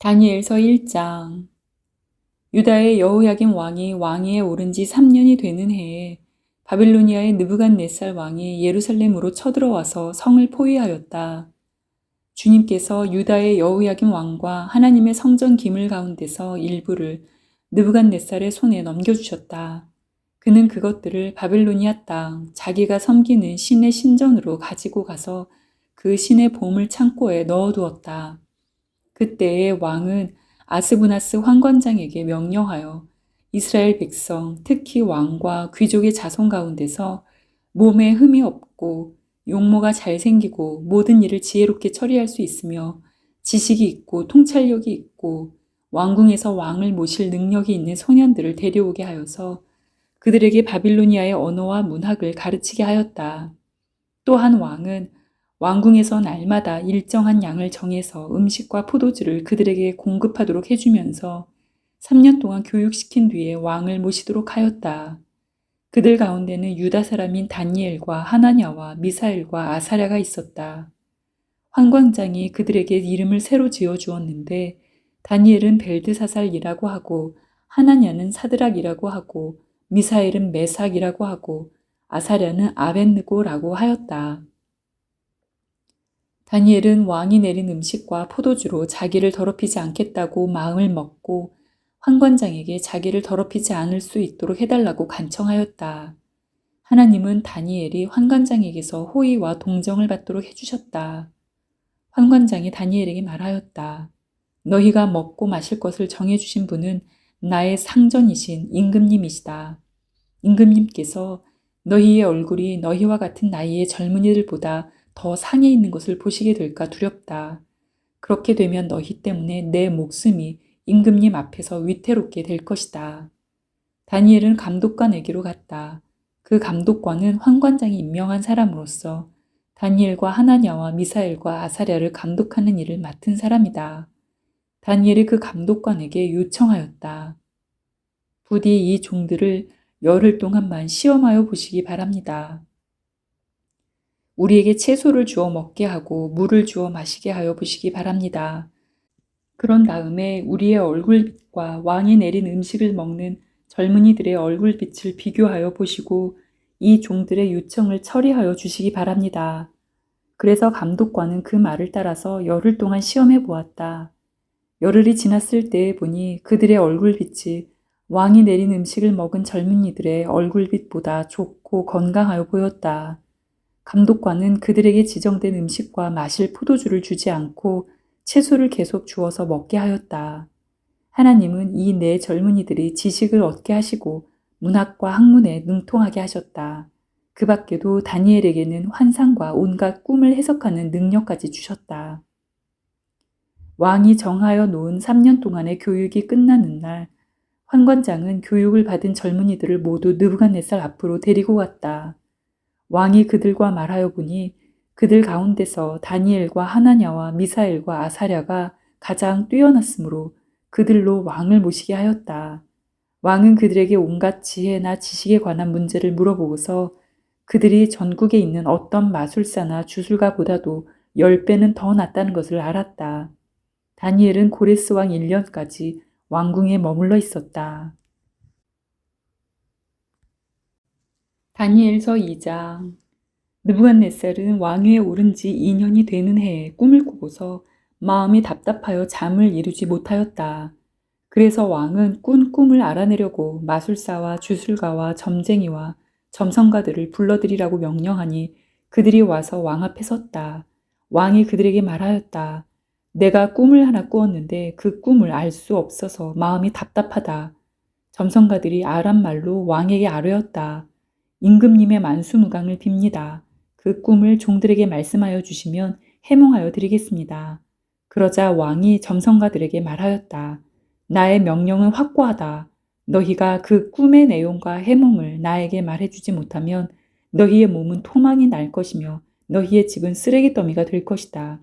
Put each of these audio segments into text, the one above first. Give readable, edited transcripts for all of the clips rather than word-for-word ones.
다니엘서 1장. 유다의 여호야김 왕이 왕위에 오른 지 3년이 되는 해에 바빌로니아의 느부갓네살 왕이 예루살렘으로 쳐들어와서 성을 포위하였다. 주님께서 유다의 여호야김 왕과 하나님의 성전 기물 가운데서 일부를 느부갓네살의 손에 넘겨주셨다. 그는 그것들을 바빌로니아 땅 자기가 섬기는 신의 신전으로 가지고 가서 그 신의 보물 창고에 넣어두었다. 그때의 왕은 아스부나스 환관장에게 명령하여 이스라엘 백성, 특히 왕과 귀족의 자손 가운데서 몸에 흠이 없고 용모가 잘생기고 모든 일을 지혜롭게 처리할 수 있으며 지식이 있고 통찰력이 있고 왕궁에서 왕을 모실 능력이 있는 소년들을 데려오게 하여서 그들에게 바빌로니아의 언어와 문학을 가르치게 하였다. 또한 왕은 왕궁에서 날마다 일정한 양을 정해서 음식과 포도주를 그들에게 공급하도록 해주면서 3년 동안 교육시킨 뒤에 왕을 모시도록 하였다. 그들 가운데는 유다 사람인 다니엘과 하나냐와 미사엘과 아사랴가 있었다. 환관장이 그들에게 이름을 새로 지어 주었는데 다니엘은 벨드사살이라고 하고 하나냐는 사드락이라고 하고 미사엘은 메삭이라고 하고 아사랴는 아벳느고라고 하였다. 다니엘은 왕이 내린 음식과 포도주로 자기를 더럽히지 않겠다고 마음을 먹고 환관장에게 자기를 더럽히지 않을 수 있도록 해달라고 간청하였다. 하나님은 다니엘이 환관장에게서 호의와 동정을 받도록 해주셨다. 환관장이 다니엘에게 말하였다. 너희가 먹고 마실 것을 정해주신 분은 나의 상전이신 임금님이시다. 임금님께서 너희의 얼굴이 너희와 같은 나이의 젊은이들보다 더 상해 있는 것을 보시게 될까 두렵다. 그렇게 되면 너희 때문에 내 목숨이 임금님 앞에서 위태롭게 될 것이다. 다니엘은 감독관에게로 갔다. 그 감독관은 환관장이 임명한 사람으로서 다니엘과 하나냐와 미사엘과 아사랴를 감독하는 일을 맡은 사람이다. 다니엘이 그 감독관에게 요청하였다. 부디 이 종들을 열흘 동안만 시험하여 보시기 바랍니다. 우리에게 채소를 주어 먹게 하고 물을 주어 마시게 하여 보시기 바랍니다. 그런 다음에 우리의 얼굴빛과 왕이 내린 음식을 먹는 젊은이들의 얼굴빛을 비교하여 보시고 이 종들의 요청을 처리하여 주시기 바랍니다. 그래서 감독관은 그 말을 따라서 열흘 동안 시험해 보았다. 열흘이 지났을 때에 보니 그들의 얼굴빛이 왕이 내린 음식을 먹은 젊은이들의 얼굴빛보다 좋고 건강하여 보였다. 감독관은 그들에게 지정된 음식과 마실 포도주를 주지 않고 채소를 계속 주어서 먹게 하였다. 하나님은 이 네 젊은이들이 지식을 얻게 하시고 문학과 학문에 능통하게 하셨다. 그 밖에도 다니엘에게는 환상과 온갖 꿈을 해석하는 능력까지 주셨다. 왕이 정하여 놓은 3년 동안의 교육이 끝나는 날 환관장은 교육을 받은 젊은이들을 모두 느부갓네살 앞으로 데리고 갔다. 왕이 그들과 말하여 보니 그들 가운데서 다니엘과 하나냐와 미사엘과 아사랴가 가장 뛰어났으므로 그들로 왕을 모시게 하였다. 왕은 그들에게 온갖 지혜나 지식에 관한 문제를 물어보고서 그들이 전국에 있는 어떤 마술사나 주술가보다도 10배는 더 낫다는 것을 알았다. 다니엘은 고레스 왕 1년까지 왕궁에 머물러 있었다. 다니엘서 2장. 느부갓네살은 왕위에 오른 지 2년이 되는 해에 꿈을 꾸고서 마음이 답답하여 잠을 이루지 못하였다. 그래서 왕은 꾼 꿈을 알아내려고 마술사와 주술가와 점쟁이와 점성가들을 불러들이라고 명령하니 그들이 와서 왕 앞에 섰다. 왕이 그들에게 말하였다. 내가 꿈을 하나 꾸었는데 그 꿈을 알 수 없어서 마음이 답답하다. 점성가들이 아람 말로 왕에게 아뢰었다. 임금님의 만수무강을 빕니다. 그 꿈을 종들에게 말씀하여 주시면 해몽하여 드리겠습니다. 그러자 왕이 점성가들에게 말하였다. 나의 명령은 확고하다. 너희가 그 꿈의 내용과 해몽을 나에게 말해주지 못하면 너희의 몸은 토막이 날 것이며 너희의 집은 쓰레기 더미가 될 것이다.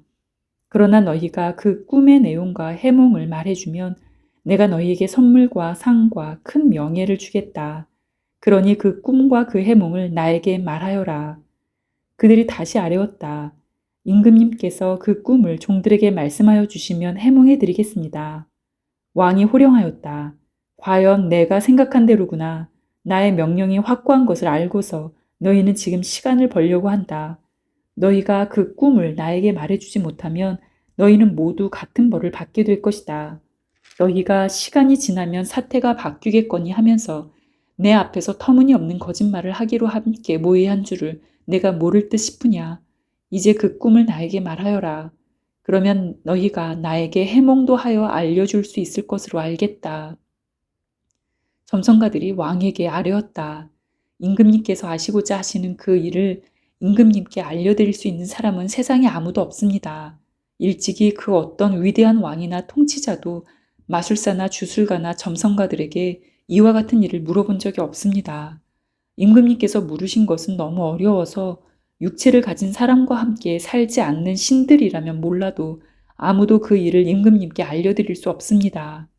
그러나 너희가 그 꿈의 내용과 해몽을 말해주면 내가 너희에게 선물과 상과 큰 명예를 주겠다. 그러니 그 꿈과 그 해몽을 나에게 말하여라. 그들이 다시 아뢰었다. 임금님께서 그 꿈을 종들에게 말씀하여 주시면 해몽해 드리겠습니다. 왕이 호령하였다. 과연 내가 생각한 대로구나. 나의 명령이 확고한 것을 알고서 너희는 지금 시간을 벌려고 한다. 너희가 그 꿈을 나에게 말해주지 못하면 너희는 모두 같은 벌을 받게 될 것이다. 너희가 시간이 지나면 사태가 바뀌겠거니 하면서 내 앞에서 터무니없는 거짓말을 하기로 함께 모의한 줄을 내가 모를 듯 싶으냐. 이제 그 꿈을 나에게 말하여라. 그러면 너희가 나에게 해몽도 하여 알려줄 수 있을 것으로 알겠다. 점성가들이 왕에게 아뢰었다. 임금님께서 아시고자 하시는 그 일을 임금님께 알려드릴 수 있는 사람은 세상에 아무도 없습니다. 일찍이 그 어떤 위대한 왕이나 통치자도 마술사나 주술가나 점성가들에게 이와 같은 일을 물어본 적이 없습니다. 임금님께서 물으신 것은 너무 어려워서 육체를 가진 사람과 함께 살지 않는 신들이라면 몰라도 아무도 그 일을 임금님께 알려드릴 수 없습니다.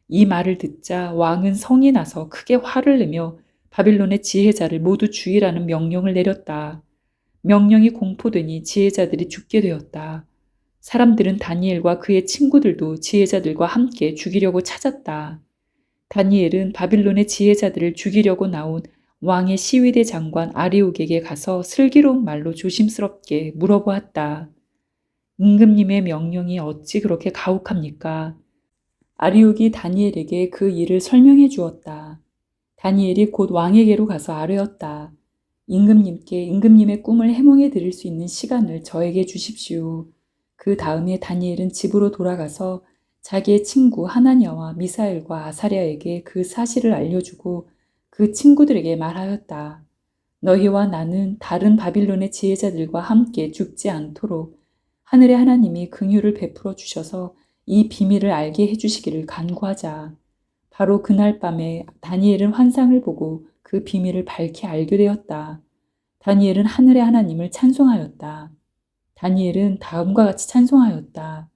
이 말을 듣자 왕은 성이 나서 크게 화를 내며 바빌론의 지혜자를 모두 죽이라는 명령을 내렸다. 명령이 공포되니 지혜자들이 죽게 되었다. 사람들은 다니엘과 그의 친구들도 지혜자들과 함께 죽이려고 찾았다. 다니엘은 바빌론의 지혜자들을 죽이려고 나온 왕의 시위대 장관 아리옥에게 가서 슬기로운 말로 조심스럽게 물어보았다. 임금님의 명령이 어찌 그렇게 가혹합니까? 아리옥이 다니엘에게 그 일을 설명해 주었다. 다니엘이 곧 왕에게로 가서 아뢰었다. 임금님께 임금님의 꿈을 해몽해 드릴 수 있는 시간을 저에게 주십시오. 그 다음에 다니엘은 집으로 돌아가서 자기의 친구 하나냐와 미사엘과 아사랴에게 그 사실을 알려주고 그 친구들에게 말하였다. 너희와 나는 다른 바빌론의 지혜자들과 함께 죽지 않도록 하늘의 하나님이 긍휼을 베풀어 주셔서 이 비밀을 알게 해주시기를 간구하자. 바로 그날 밤에 다니엘은 환상을 보고 그 비밀을 밝히 알게 되었다. 다니엘은 하늘의 하나님을 찬송하였다. 다니엘은 다음과 같이 찬송하였다.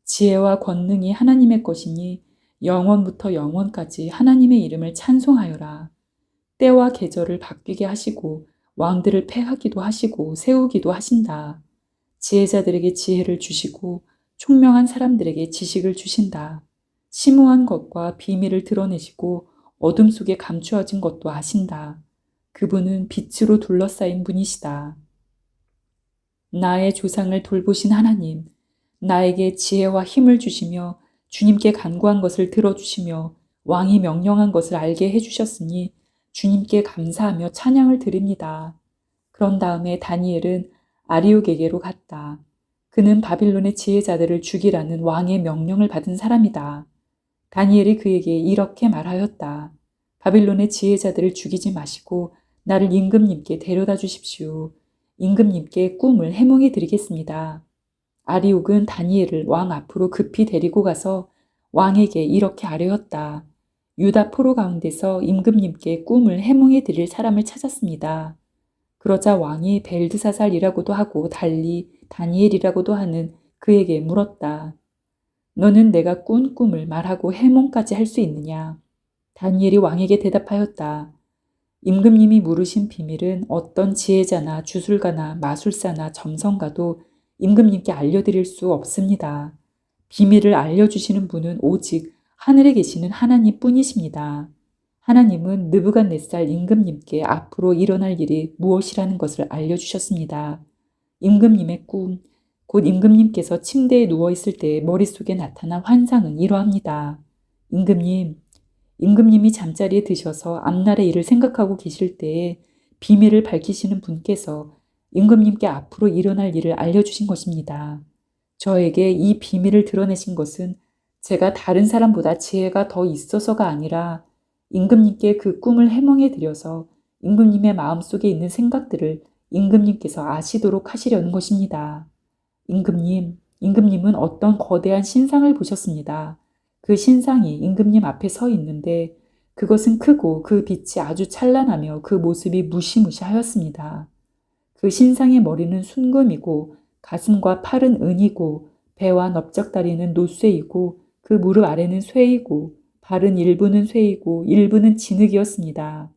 지혜와 권능이 하나님의 것이니 영원부터 영원까지 하나님의 이름을 찬송하여라. 때와 계절을 바뀌게 하시고 왕들을 패하기도 하시고 세우기도 하신다. 지혜자들에게 지혜를 주시고 총명한 사람들에게 지식을 주신다. 심오한 것과 비밀을 드러내시고 어둠 속에 감추어진 것도 아신다. 그분은 빛으로 둘러싸인 분이시다. 나의 조상을 돌보신 하나님, 나에게 지혜와 힘을 주시며 주님께 간구한 것을 들어주시며 왕이 명령한 것을 알게 해주셨으니 주님께 감사하며 찬양을 드립니다. 그런 다음에 다니엘은 아리옥에게로 갔다. 그는 바빌론의 지혜자들을 죽이라는 왕의 명령을 받은 사람이다. 다니엘이 그에게 이렇게 말하였다. 바빌론의 지혜자들을 죽이지 마시고 나를 임금님께 데려다 주십시오. 임금님께 꿈을 해몽해 드리겠습니다. 아리옥은 다니엘을 왕 앞으로 급히 데리고 가서 왕에게 이렇게 아뢰었다. 유다 포로 가운데서 임금님께 꿈을 해몽해 드릴 사람을 찾았습니다. 그러자 왕이 벨드사살이라고도 하고 달리 다니엘이라고도 하는 그에게 물었다. 너는 내가 꾼 꿈을 말하고 해몽까지 할 수 있느냐? 다니엘이 왕에게 대답하였다. 임금님이 물으신 비밀은 어떤 지혜자나 주술가나 마술사나 점성가도 임금님께 알려드릴 수 없습니다. 비밀을 알려주시는 분은 오직 하늘에 계시는 하나님 뿐이십니다. 하나님은 느부갓네살 임금님께 앞으로 일어날 일이 무엇이라는 것을 알려주셨습니다. 임금님의 꿈, 곧 임금님께서 침대에 누워있을 때 머릿속에 나타난 환상은 이러합니다. 임금님이 잠자리에 드셔서 앞날의 일을 생각하고 계실 때에 비밀을 밝히시는 분께서 임금님께 앞으로 일어날 일을 알려주신 것입니다. 저에게 이 비밀을 드러내신 것은 제가 다른 사람보다 지혜가 더 있어서가 아니라 임금님께 그 꿈을 해몽해 드려서 임금님의 마음속에 있는 생각들을 임금님께서 아시도록 하시려는 것입니다. 임금님은 어떤 거대한 신상을 보셨습니다. 그 신상이 임금님 앞에 서 있는데 그것은 크고 그 빛이 아주 찬란하며 그 모습이 무시무시하였습니다. 그 신상의 머리는 순금이고 가슴과 팔은 은이고 배와 넓적다리는 노쇠이고 그 무릎 아래는 쇠이고 발은 일부는 쇠이고 일부는 진흙이었습니다.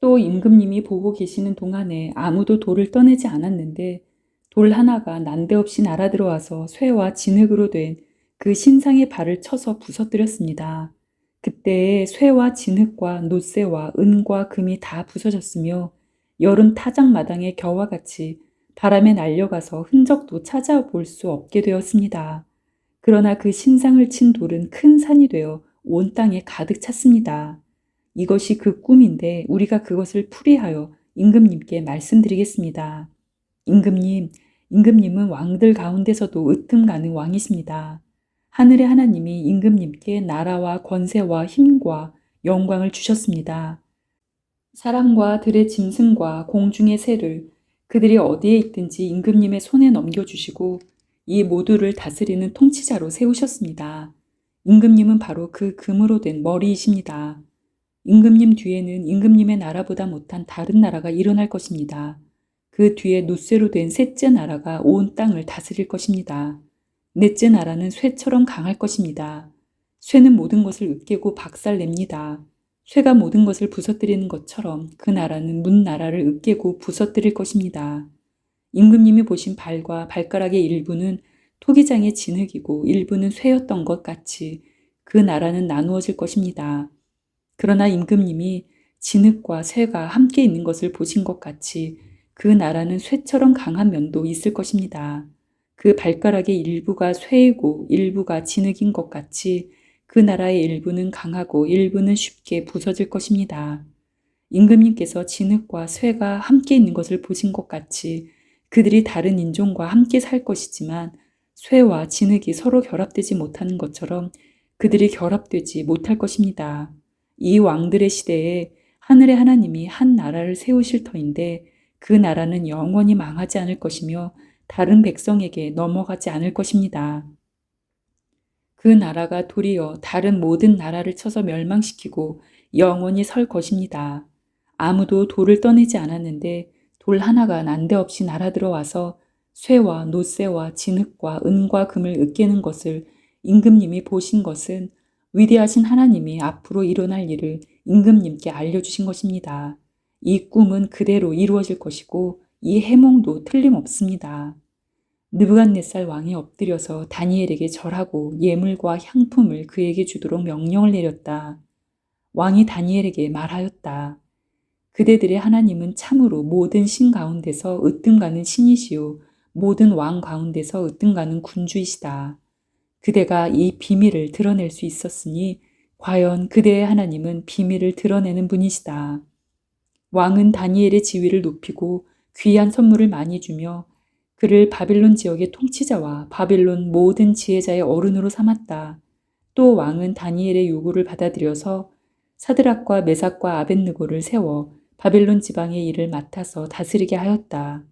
또 임금님이 보고 계시는 동안에 아무도 돌을 떠내지 않았는데 돌 하나가 난데없이 날아들어와서 쇠와 진흙으로 된 그 신상의 발을 쳐서 부서뜨렸습니다. 그때에 쇠와 진흙과 놋쇠와 은과 금이 다 부서졌으며 여름 타작마당의 겨와 같이 바람에 날려가서 흔적도 찾아볼 수 없게 되었습니다. 그러나 그 신상을 친 돌은 큰 산이 되어 온 땅에 가득 찼습니다. 이것이 그 꿈인데 우리가 그것을 풀이하여 임금님께 말씀드리겠습니다. 임금님, 임금님은 왕들 가운데서도 으뜸 가는 왕이십니다. 하늘의 하나님이 임금님께 나라와 권세와 힘과 영광을 주셨습니다. 사람과 들의 짐승과 공중의 새를 그들이 어디에 있든지 임금님의 손에 넘겨주시고 이 모두를 다스리는 통치자로 세우셨습니다. 임금님은 바로 그 금으로 된 머리이십니다. 임금님 뒤에는 임금님의 나라보다 못한 다른 나라가 일어날 것입니다. 그 뒤에 놋쇠로 된 셋째 나라가 온 땅을 다스릴 것입니다. 넷째 나라는 쇠처럼 강할 것입니다. 쇠는 모든 것을 으깨고 박살냅니다. 쇠가 모든 것을 부서뜨리는 것처럼 그 나라는 문 나라를 으깨고 부서뜨릴 것입니다. 임금님이 보신 발과 발가락의 일부는 토기장의 진흙이고 일부는 쇠였던 것 같이 그 나라는 나누어질 것입니다. 그러나 임금님이 진흙과 쇠가 함께 있는 것을 보신 것 같이 그 나라는 쇠처럼 강한 면도 있을 것입니다. 그 발가락의 일부가 쇠이고 일부가 진흙인 것 같이 그 나라의 일부는 강하고 일부는 쉽게 부서질 것입니다. 임금님께서 진흙과 쇠가 함께 있는 것을 보신 것 같이 그들이 다른 인종과 함께 살 것이지만 쇠와 진흙이 서로 결합되지 못하는 것처럼 그들이 결합되지 못할 것입니다. 이 왕들의 시대에 하늘의 하나님이 한 나라를 세우실 터인데 그 나라는 영원히 망하지 않을 것이며 다른 백성에게 넘어가지 않을 것입니다. 그 나라가 도리어 다른 모든 나라를 쳐서 멸망시키고 영원히 설 것입니다. 아무도 돌을 떠내지 않았는데 돌 하나가 난데없이 날아들어와서 쇠와 놋쇠와 진흙과 은과 금을 으깨는 것을 임금님이 보신 것은 위대하신 하나님이 앞으로 일어날 일을 임금님께 알려주신 것입니다. 이 꿈은 그대로 이루어질 것이고 이 해몽도 틀림없습니다. 느부갓네살 왕이 엎드려서 다니엘에게 절하고 예물과 향품을 그에게 주도록 명령을 내렸다. 왕이 다니엘에게 말하였다. 그대들의 하나님은 참으로 모든 신 가운데서 으뜸가는 신이시요 모든 왕 가운데서 으뜸가는 군주이시다. 그대가 이 비밀을 드러낼 수 있었으니 과연 그대의 하나님은 비밀을 드러내는 분이시다. 왕은 다니엘의 지위를 높이고 귀한 선물을 많이 주며 그를 바빌론 지역의 통치자와 바빌론 모든 지혜자의 어른으로 삼았다. 또 왕은 다니엘의 요구를 받아들여서 사드락과 메삭과 아벳느고를 세워 바빌론 지방의 일을 맡아서 다스리게 하였다.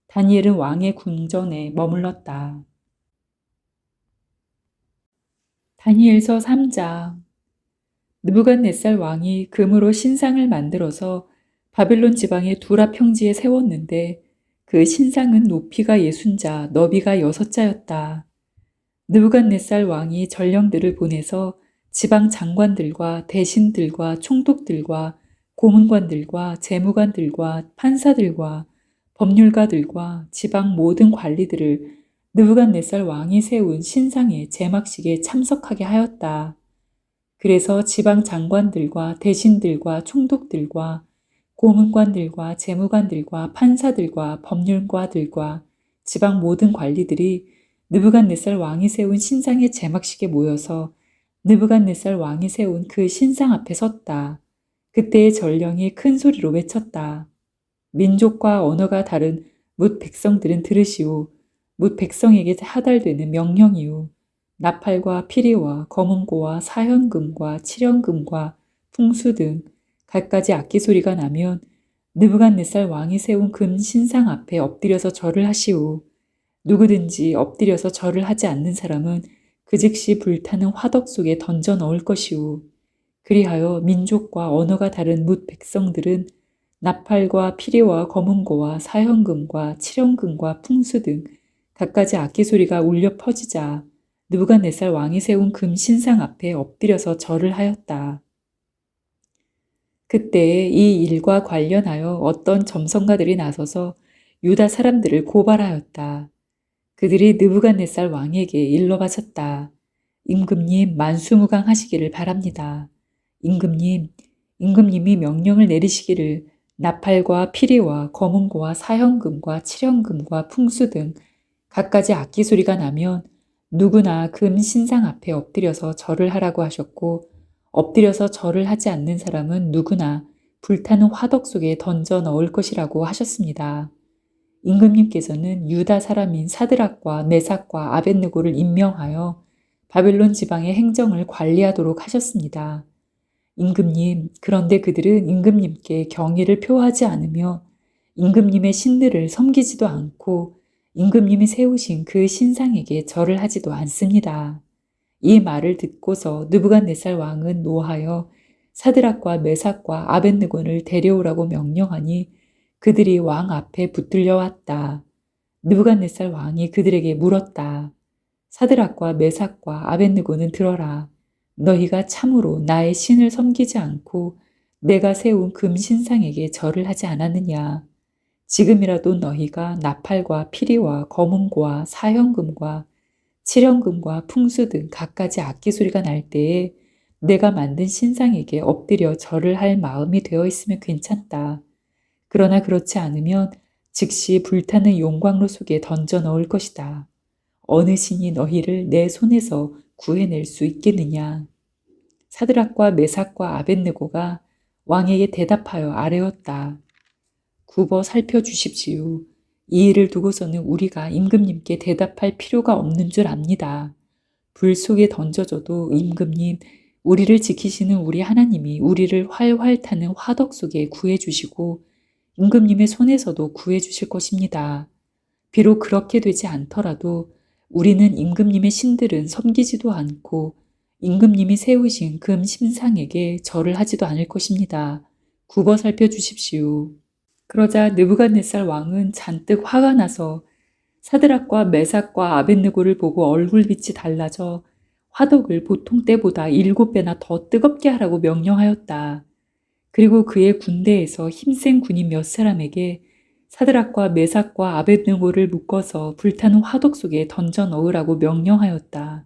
다니엘은 왕의 궁전에 머물렀다. 다니엘서 3장. 느부갓네살 왕이 금으로 신상을 만들어서 바빌론 지방의 두라 평지에 세웠는데 그 신상은 높이가 60자, 너비가 6자였다. 느부갓네살 왕이 전령들을 보내서 지방 장관들과 대신들과 총독들과 고문관들과 재무관들과 판사들과 법률가들과 지방 모든 관리들을 느부갓네살 왕이 세운 신상의 제막식에 참석하게 하였다. 그래서 지방 장관들과 대신들과 총독들과 고문관들과 재무관들과 판사들과 법률가들과 지방 모든 관리들이 느부갓네살 왕이 세운 신상의 제막식에 모여서 느부갓네살 왕이 세운 그 신상 앞에 섰다. 그때의 전령이 큰 소리로 외쳤다. 민족과 언어가 다른 뭇 백성들은 들으시오. 뭇 백성에게 하달되는 명령이오. 나팔과 피리와 검은고와 사현금과 칠현금과 풍수 등 갖가지 악기 소리가 나면 느부갓네살 왕이 세운 금 신상 앞에 엎드려서 절을 하시오. 누구든지 엎드려서 절을 하지 않는 사람은 그 즉시 불타는 화덕 속에 던져 넣을 것이오. 그리하여 민족과 언어가 다른 뭇 백성들은 나팔과 피리와 검은고와 사현금과 칠현금과 풍수 등 갖가지 악기 소리가 울려 퍼지자 느부갓네살 왕이 세운 금 신상 앞에 엎드려서 절을 하였다. 그때 이 일과 관련하여 어떤 점성가들이 나서서 유다 사람들을 고발하였다. 그들이 느부갓네살 왕에게 일러 바쳤다. 임금님 만수무강하시기를 바랍니다. 임금님, 임금님이 명령을 내리시기를 나팔과 피리와 검은고와 사형금과 칠형금과 풍수 등 갖가지 악기 소리가 나면 누구나 금 신상 앞에 엎드려서 절을 하라고 하셨고 엎드려서 절을 하지 않는 사람은 누구나 불타는 화덕 속에 던져 넣을 것이라고 하셨습니다. 임금님께서는 유다 사람인 사드락과 메삭과 아벳느고를 임명하여 바벨론 지방의 행정을 관리하도록 하셨습니다. 임금님, 그런데 그들은 임금님께 경의를 표하지 않으며 임금님의 신들을 섬기지도 않고 임금님이 세우신 그 신상에게 절을 하지도 않습니다. 이 말을 듣고서 느부갓네살 왕은 노하여 사드락과 메삭과 아벳느고를 데려오라고 명령하니 그들이 왕 앞에 붙들려 왔다. 느부갓네살 왕이 그들에게 물었다. 사드락과 메삭과 아벳느고는 들어라. 너희가 참으로 나의 신을 섬기지 않고 내가 세운 금신상에게 절을 하지 않았느냐. 지금이라도 너희가 나팔과 피리와 검은고와 사형금과 칠형금과 풍수 등 갖가지 악기 소리가 날 때에 내가 만든 신상에게 엎드려 절을 할 마음이 되어 있으면 괜찮다. 그러나 그렇지 않으면 즉시 불타는 용광로 속에 던져 넣을 것이다. 어느 신이 너희를 내 손에서 구해낼 수 있겠느냐. 사드락과 메삭과 아벳느고가 왕에게 대답하여 아뢰었다. 굽어 살펴주십시오. 이 일을 두고서는 우리가 임금님께 대답할 필요가 없는 줄 압니다. 불 속에 던져져도 임금님, 우리를 지키시는 우리 하나님이 우리를 활활 타는 화덕 속에 구해주시고 임금님의 손에서도 구해주실 것입니다. 비록 그렇게 되지 않더라도 우리는 임금님의 신들은 섬기지도 않고 임금님이 세우신 금 신상에게 절을 하지도 않을 것입니다. 굽어 살펴주십시오. 그러자 느부갓네살 왕은 잔뜩 화가 나서 사드락과 메삭과 아벳느고를 보고 얼굴빛이 달라져 화덕을 보통 때보다 7배나 더 뜨겁게 하라고 명령하였다. 그리고 그의 군대에서 힘센 군인 몇 사람에게 사드락과 메삭과 아벳느고를 묶어서 불타는 화덕 속에 던져 넣으라고 명령하였다.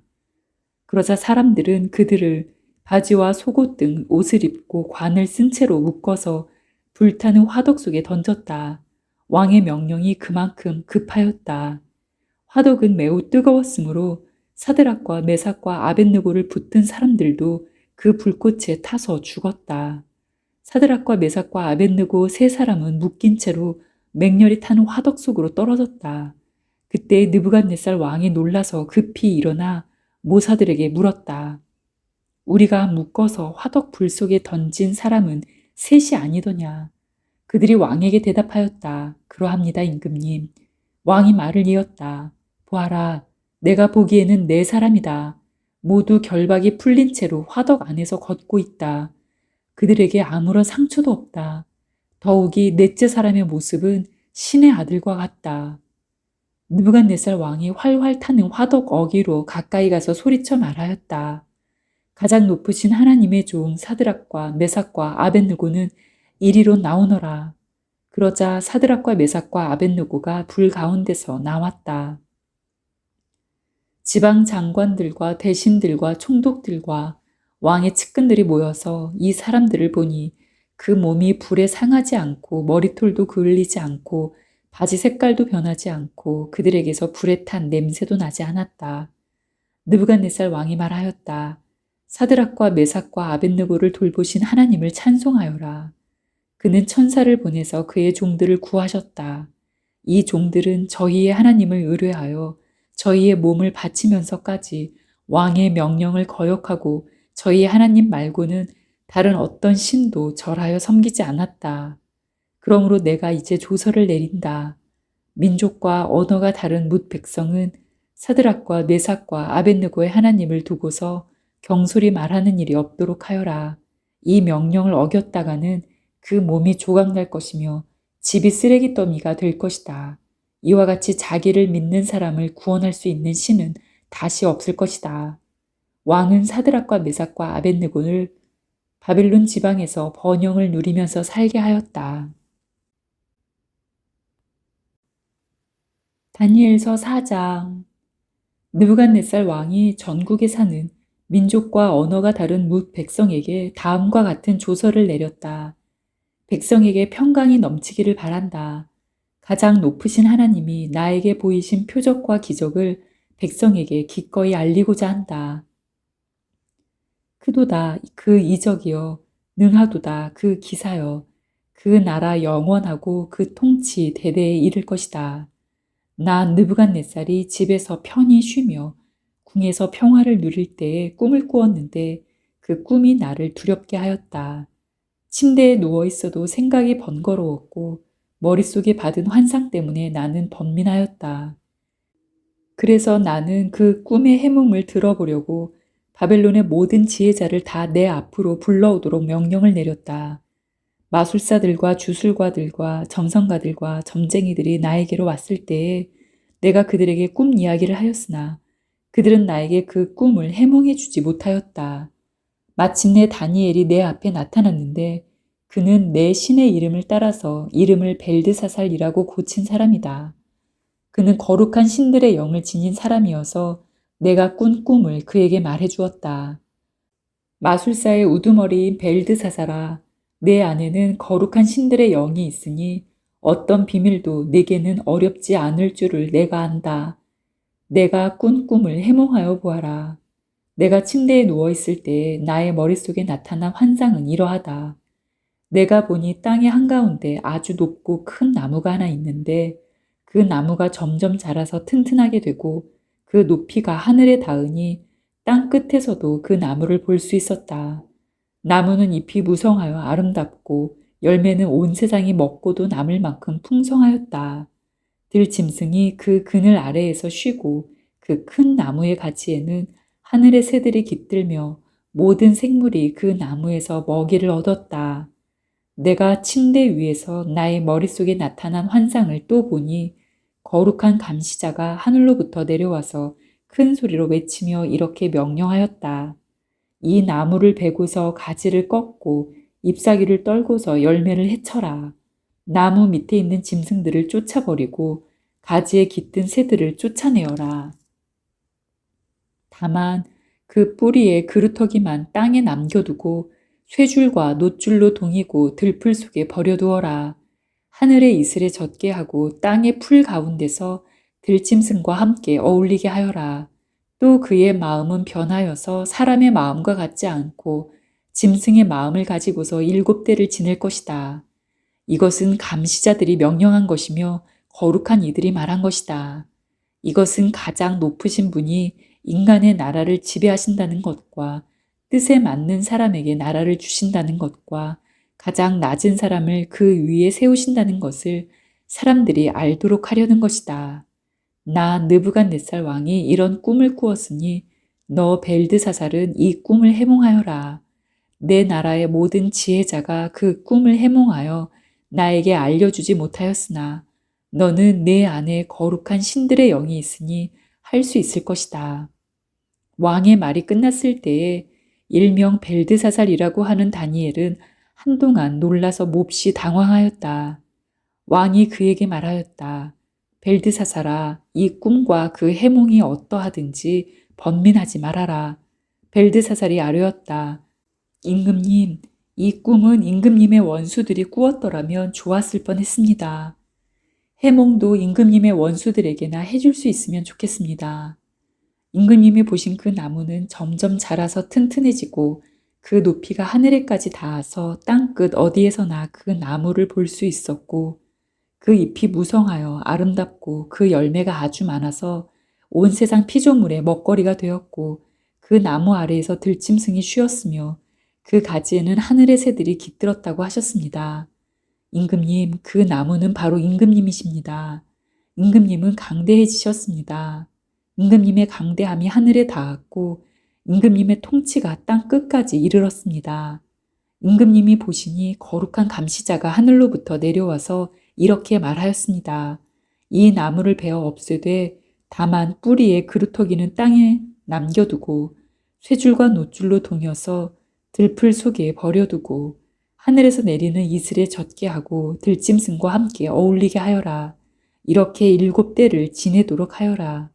그러자 사람들은 그들을 바지와 속옷 등 옷을 입고 관을 쓴 채로 묶어서 불타는 화덕 속에 던졌다. 왕의 명령이 그만큼 급하였다. 화덕은 매우 뜨거웠으므로 사드락과 메삭과 아벳느고를 붙든 사람들도 그 불꽃에 타서 죽었다. 사드락과 메삭과 아벳느고 세 사람은 묶인 채로 맹렬히 타는 화덕 속으로 떨어졌다. 그때 느부갓네살 왕이 놀라서 급히 일어나 모사들에게 물었다. 우리가 묶어서 화덕 불 속에 던진 사람은 셋이 아니더냐. 그들이 왕에게 대답하였다. 그러합니다, 임금님. 왕이 말을 이었다. 보아라, 내가 보기에는 네 사람이다. 모두 결박이 풀린 채로 화덕 안에서 걷고 있다. 그들에게 아무런 상처도 없다. 더욱이 넷째 사람의 모습은 신의 아들과 같다. 느부갓네살 왕이 활활 타는 화덕 어기로 가까이 가서 소리쳐 말하였다. 가장 높으신 하나님의 종 사드락과 메삭과 아벳느고는 이리로 나오너라. 그러자 사드락과 메삭과 아벳느고가 불 가운데서 나왔다. 지방 장관들과 대신들과 총독들과 왕의 측근들이 모여서 이 사람들을 보니 그 몸이 불에 상하지 않고 머리털도 그을리지 않고 바지 색깔도 변하지 않고 그들에게서 불에 탄 냄새도 나지 않았다. 느부갓네살 왕이 말하였다. 사드락과 메삭과 아벳느고를 돌보신 하나님을 찬송하여라. 그는 천사를 보내서 그의 종들을 구하셨다. 이 종들은 저희의 하나님을 의뢰하여 저희의 몸을 바치면서까지 왕의 명령을 거역하고 저희의 하나님 말고는 다른 어떤 신도 절하여 섬기지 않았다. 그러므로 내가 이제 조서를 내린다. 민족과 언어가 다른 뭇 백성은 사드락과 메삭과 아벳느고의 하나님을 두고서 경솔히 말하는 일이 없도록 하여라. 이 명령을 어겼다가는 그 몸이 조각날 것이며 집이 쓰레기 더미가 될 것이다. 이와 같이 자기를 믿는 사람을 구원할 수 있는 신은 다시 없을 것이다. 왕은 사드락과 메삭과 아벳느고를 바벨론 지방에서 번영을 누리면서 살게 하였다. 다니엘서 4장. 느부갓네살 왕이 전국에 사는 민족과 언어가 다른 뭇 백성에게 다음과 같은 조서를 내렸다. 백성에게 평강이 넘치기를 바란다. 가장 높으신 하나님이 나에게 보이신 표적과 기적을 백성에게 기꺼이 알리고자 한다. 크도다 그 이적이여, 능하도다 그 기사여, 그 나라 영원하고 그 통치 대대에 이를 것이다. 나 느부갓네살이 집에서 편히 쉬며 궁에서 평화를 누릴 때에 꿈을 꾸었는데 그 꿈이 나를 두렵게 하였다. 침대에 누워 있어도 생각이 번거로웠고 머릿속에 받은 환상 때문에 나는 번민하였다. 그래서 나는 그 꿈의 해몽을 들어보려고 바벨론의 모든 지혜자를 다 내 앞으로 불러오도록 명령을 내렸다. 마술사들과 주술가들과 점성가들과 점쟁이들이 나에게로 왔을 때에 내가 그들에게 꿈 이야기를 하였으나 그들은 나에게 그 꿈을 해몽해 주지 못하였다. 마침내 다니엘이 내 앞에 나타났는데 그는 내 신의 이름을 따라서 이름을 벨드사살이라고 고친 사람이다. 그는 거룩한 신들의 영을 지닌 사람이어서 내가 꾼 꿈을 그에게 말해 주었다. 마술사의 우두머리인 벨드사살아, 내 안에는 거룩한 신들의 영이 있으니 어떤 비밀도 내게는 어렵지 않을 줄을 내가 안다. 내가 꾼 꿈을 해몽하여 보아라. 내가 침대에 누워 있을 때 나의 머릿속에 나타난 환상은 이러하다. 내가 보니 땅의 한가운데 아주 높고 큰 나무가 하나 있는데 그 나무가 점점 자라서 튼튼하게 되고 그 높이가 하늘에 닿으니 땅 끝에서도 그 나무를 볼 수 있었다. 나무는 잎이 무성하여 아름답고 열매는 온 세상이 먹고도 남을 만큼 풍성하였다. 들짐승이 그 그늘 아래에서 쉬고 그 큰 나무의 가지에는 하늘의 새들이 깃들며 모든 생물이 그 나무에서 먹이를 얻었다. 내가 침대 위에서 나의 머릿속에 나타난 환상을 또 보니 거룩한 감시자가 하늘로부터 내려와서 큰 소리로 외치며 이렇게 명령하였다. 이 나무를 베고서 가지를 꺾고 잎사귀를 떨고서 열매를 해쳐라. 나무 밑에 있는 짐승들을 쫓아버리고 가지에 깃든 새들을 쫓아내어라. 다만 그 뿌리에 그루터기만 땅에 남겨두고 쇠줄과 놋줄로 동이고 들풀 속에 버려두어라. 하늘의 이슬에 젖게 하고 땅의 풀 가운데서 들짐승과 함께 어울리게 하여라. 또 그의 마음은 변하여서 사람의 마음과 같지 않고 짐승의 마음을 가지고서 7대를 지낼 것이다. 이것은 감시자들이 명령한 것이며 거룩한 이들이 말한 것이다. 이것은 가장 높으신 분이 인간의 나라를 지배하신다는 것과 뜻에 맞는 사람에게 나라를 주신다는 것과 가장 낮은 사람을 그 위에 세우신다는 것을 사람들이 알도록 하려는 것이다. 나 느부갓네살 왕이 이런 꿈을 꾸었으니 너 벨드사살은 이 꿈을 해몽하여라. 내 나라의 모든 지혜자가 그 꿈을 해몽하여 나에게 알려주지 못하였으나 너는 내 안에 거룩한 신들의 영이 있으니 할 수 있을 것이다. 왕의 말이 끝났을 때에 일명 벨드사살이라고 하는 다니엘은 한동안 놀라서 몹시 당황하였다. 왕이 그에게 말하였다. 벨드사살아, 이 꿈과 그 해몽이 어떠하든지 번민하지 말아라. 벨드사살이 아뢰었다. 임금님, 이 꿈은 임금님의 원수들이 꾸었더라면 좋았을 뻔했습니다. 해몽도 임금님의 원수들에게나 해줄 수 있으면 좋겠습니다. 임금님이 보신 그 나무는 점점 자라서 튼튼해지고 그 높이가 하늘에까지 닿아서 땅끝 어디에서나 그 나무를 볼 수 있었고 그 잎이 무성하여 아름답고 그 열매가 아주 많아서 온 세상 피조물의 먹거리가 되었고 그 나무 아래에서 들짐승이 쉬었으며 그 가지에는 하늘의 새들이 깃들었다고 하셨습니다. 임금님, 그 나무는 바로 임금님이십니다. 임금님은 강대해지셨습니다. 임금님의 강대함이 하늘에 닿았고 임금님의 통치가 땅 끝까지 이르렀습니다. 임금님이 보시니 거룩한 감시자가 하늘로부터 내려와서 이렇게 말하였습니다. 이 나무를 베어 없애되 다만 뿌리에 그루터기는 땅에 남겨두고 쇠줄과 놋줄로 동여서 들풀 속에 버려두고 하늘에서 내리는 이슬에 젖게 하고 들짐승과 함께 어울리게 하여라. 이렇게 7대를 지내도록 하여라.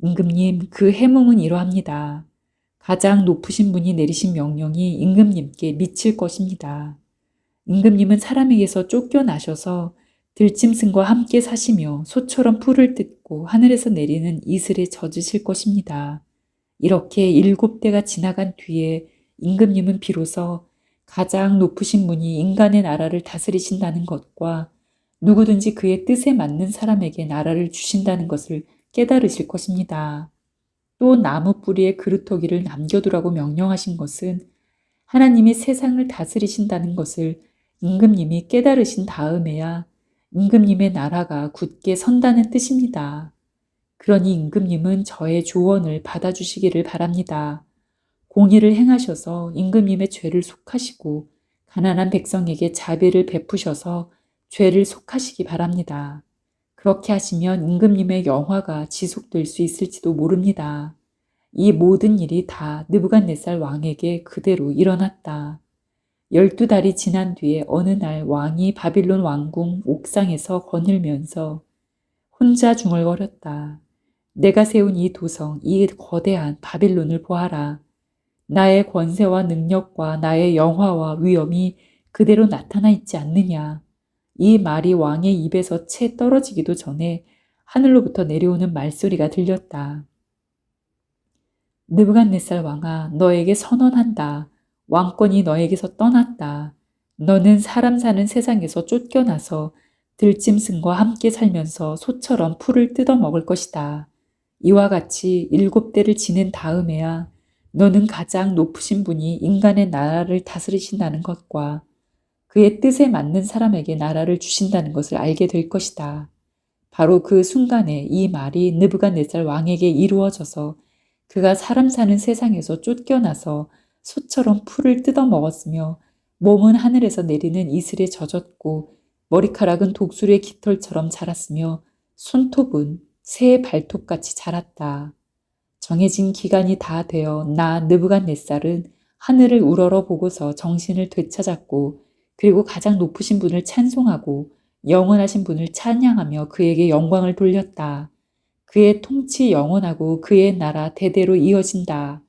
임금님, 그 해몽은 이러합니다. 가장 높으신 분이 내리신 명령이 임금님께 미칠 것입니다. 임금님은 사람에게서 쫓겨나셔서 들짐승과 함께 사시며 소처럼 풀을 뜯고 하늘에서 내리는 이슬에 젖으실 것입니다. 이렇게 7대가 지나간 뒤에 임금님은 비로소 가장 높으신 분이 인간의 나라를 다스리신다는 것과 누구든지 그의 뜻에 맞는 사람에게 나라를 주신다는 것을 깨달으실 것입니다. 또 나무 뿌리에 그루터기를 남겨두라고 명령하신 것은 하나님이 세상을 다스리신다는 것을 임금님이 깨달으신 다음에야 임금님의 나라가 굳게 선다는 뜻입니다. 그러니 임금님은 저의 조언을 받아주시기를 바랍니다. 공의를 행하셔서 임금님의 죄를 속하시고 가난한 백성에게 자비를 베푸셔서 죄를 속하시기 바랍니다. 그렇게 하시면 임금님의 영화가 지속될 수 있을지도 모릅니다. 이 모든 일이 다 느부갓네살 왕에게 그대로 일어났다. 12달이 지난 뒤에 어느 날 왕이 바빌론 왕궁 옥상에서 거닐면서 혼자 중얼거렸다. 내가 세운 이 도성, 이 거대한 바빌론을 보아라. 나의 권세와 능력과 나의 영화와 위엄이 그대로 나타나 있지 않느냐. 이 말이 왕의 입에서 채 떨어지기도 전에 하늘로부터 내려오는 말소리가 들렸다. 느부갓네살 왕아, 너에게 선언한다. 왕권이 너에게서 떠났다. 너는 사람 사는 세상에서 쫓겨나서 들짐승과 함께 살면서 소처럼 풀을 뜯어 먹을 것이다. 이와 같이 7대를 지낸 다음에야 너는 가장 높으신 분이 인간의 나라를 다스리신다는 것과 그의 뜻에 맞는 사람에게 나라를 주신다는 것을 알게 될 것이다. 바로 그 순간에 이 말이 느부갓네살 왕에게 이루어져서 그가 사람 사는 세상에서 쫓겨나서 소처럼 풀을 뜯어 먹었으며 몸은 하늘에서 내리는 이슬에 젖었고 머리카락은 독수리의 깃털처럼 자랐으며 손톱은 새의 발톱같이 자랐다. 정해진 기간이 다 되어 나 느부갓네살은 하늘을 우러러 보고서 정신을 되찾았고 그리고 가장 높으신 분을 찬송하고 영원하신 분을 찬양하며 그에게 영광을 돌렸다. 그의 통치 영원하고 그의 나라 대대로 이어진다.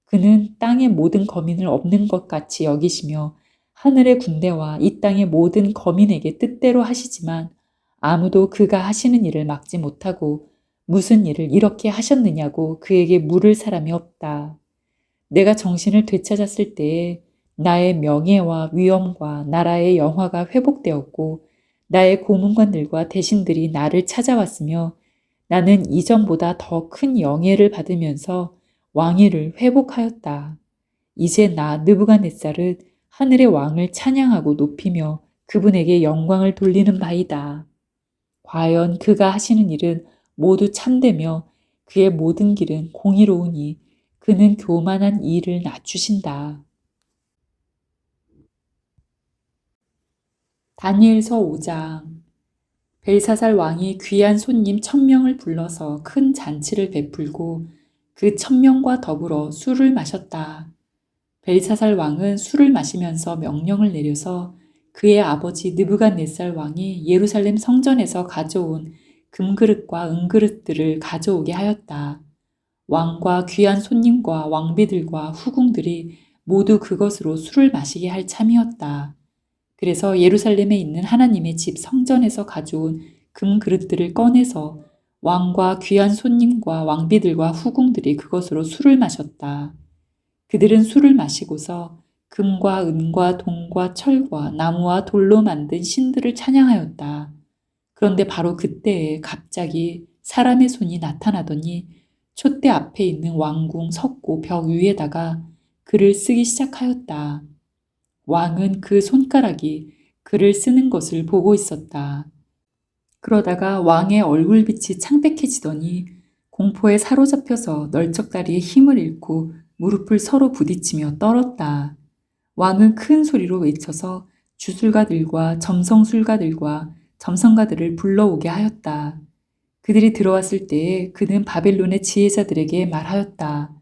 그는 땅의 모든 거민을 없는 것 같이 여기시며 하늘의 군대와 이 땅의 모든 거민에게 뜻대로 하시지만 아무도 그가 하시는 일을 막지 못하고 무슨 일을 이렇게 하셨느냐고 그에게 물을 사람이 없다. 내가 정신을 되찾았을 때에 나의 명예와 위엄과 나라의 영화가 회복되었고 나의 고문관들과 대신들이 나를 찾아왔으며 나는 이전보다 더 큰 영예를 받으면서 왕위를 회복하였다. 이제 나 느부갓네살은 하늘의 왕을 찬양하고 높이며 그분에게 영광을 돌리는 바이다. 과연 그가 하시는 일은 모두 참되며 그의 모든 길은 공의로우니 그는 교만한 이를 낮추신다. 다니엘서 5장. 벨사살 왕이 귀한 손님 1000명을 불러서 큰 잔치를 베풀고 그 1000명과 더불어 술을 마셨다. 벨사살 왕은 술을 마시면서 명령을 내려서 그의 아버지 느부갓네살 왕이 예루살렘 성전에서 가져온 금그릇과 은그릇들을 가져오게 하였다. 왕과 귀한 손님과 왕비들과 후궁들이 모두 그것으로 술을 마시게 할 참이었다. 그래서 예루살렘에 있는 하나님의 집 성전에서 가져온 금그릇들을 꺼내서 왕과 귀한 손님과 왕비들과 후궁들이 그것으로 술을 마셨다. 그들은 술을 마시고서 금과 은과 동과 철과 나무와 돌로 만든 신들을 찬양하였다. 그런데 바로 그때에 갑자기 사람의 손이 나타나더니 촛대 앞에 있는 왕궁 석고 벽 위에다가 글을 쓰기 시작하였다. 왕은 그 손가락이 글을 쓰는 것을 보고 있었다. 그러다가 왕의 얼굴빛이 창백해지더니 공포에 사로잡혀서 널쩍다리에 힘을 잃고 무릎을 서로 부딪히며 떨었다. 왕은 큰 소리로 외쳐서 주술가들과 점성술가들과 점성가들을 불러오게 하였다. 그들이 들어왔을 때에 그는 바벨론의 지혜자들에게 말하였다.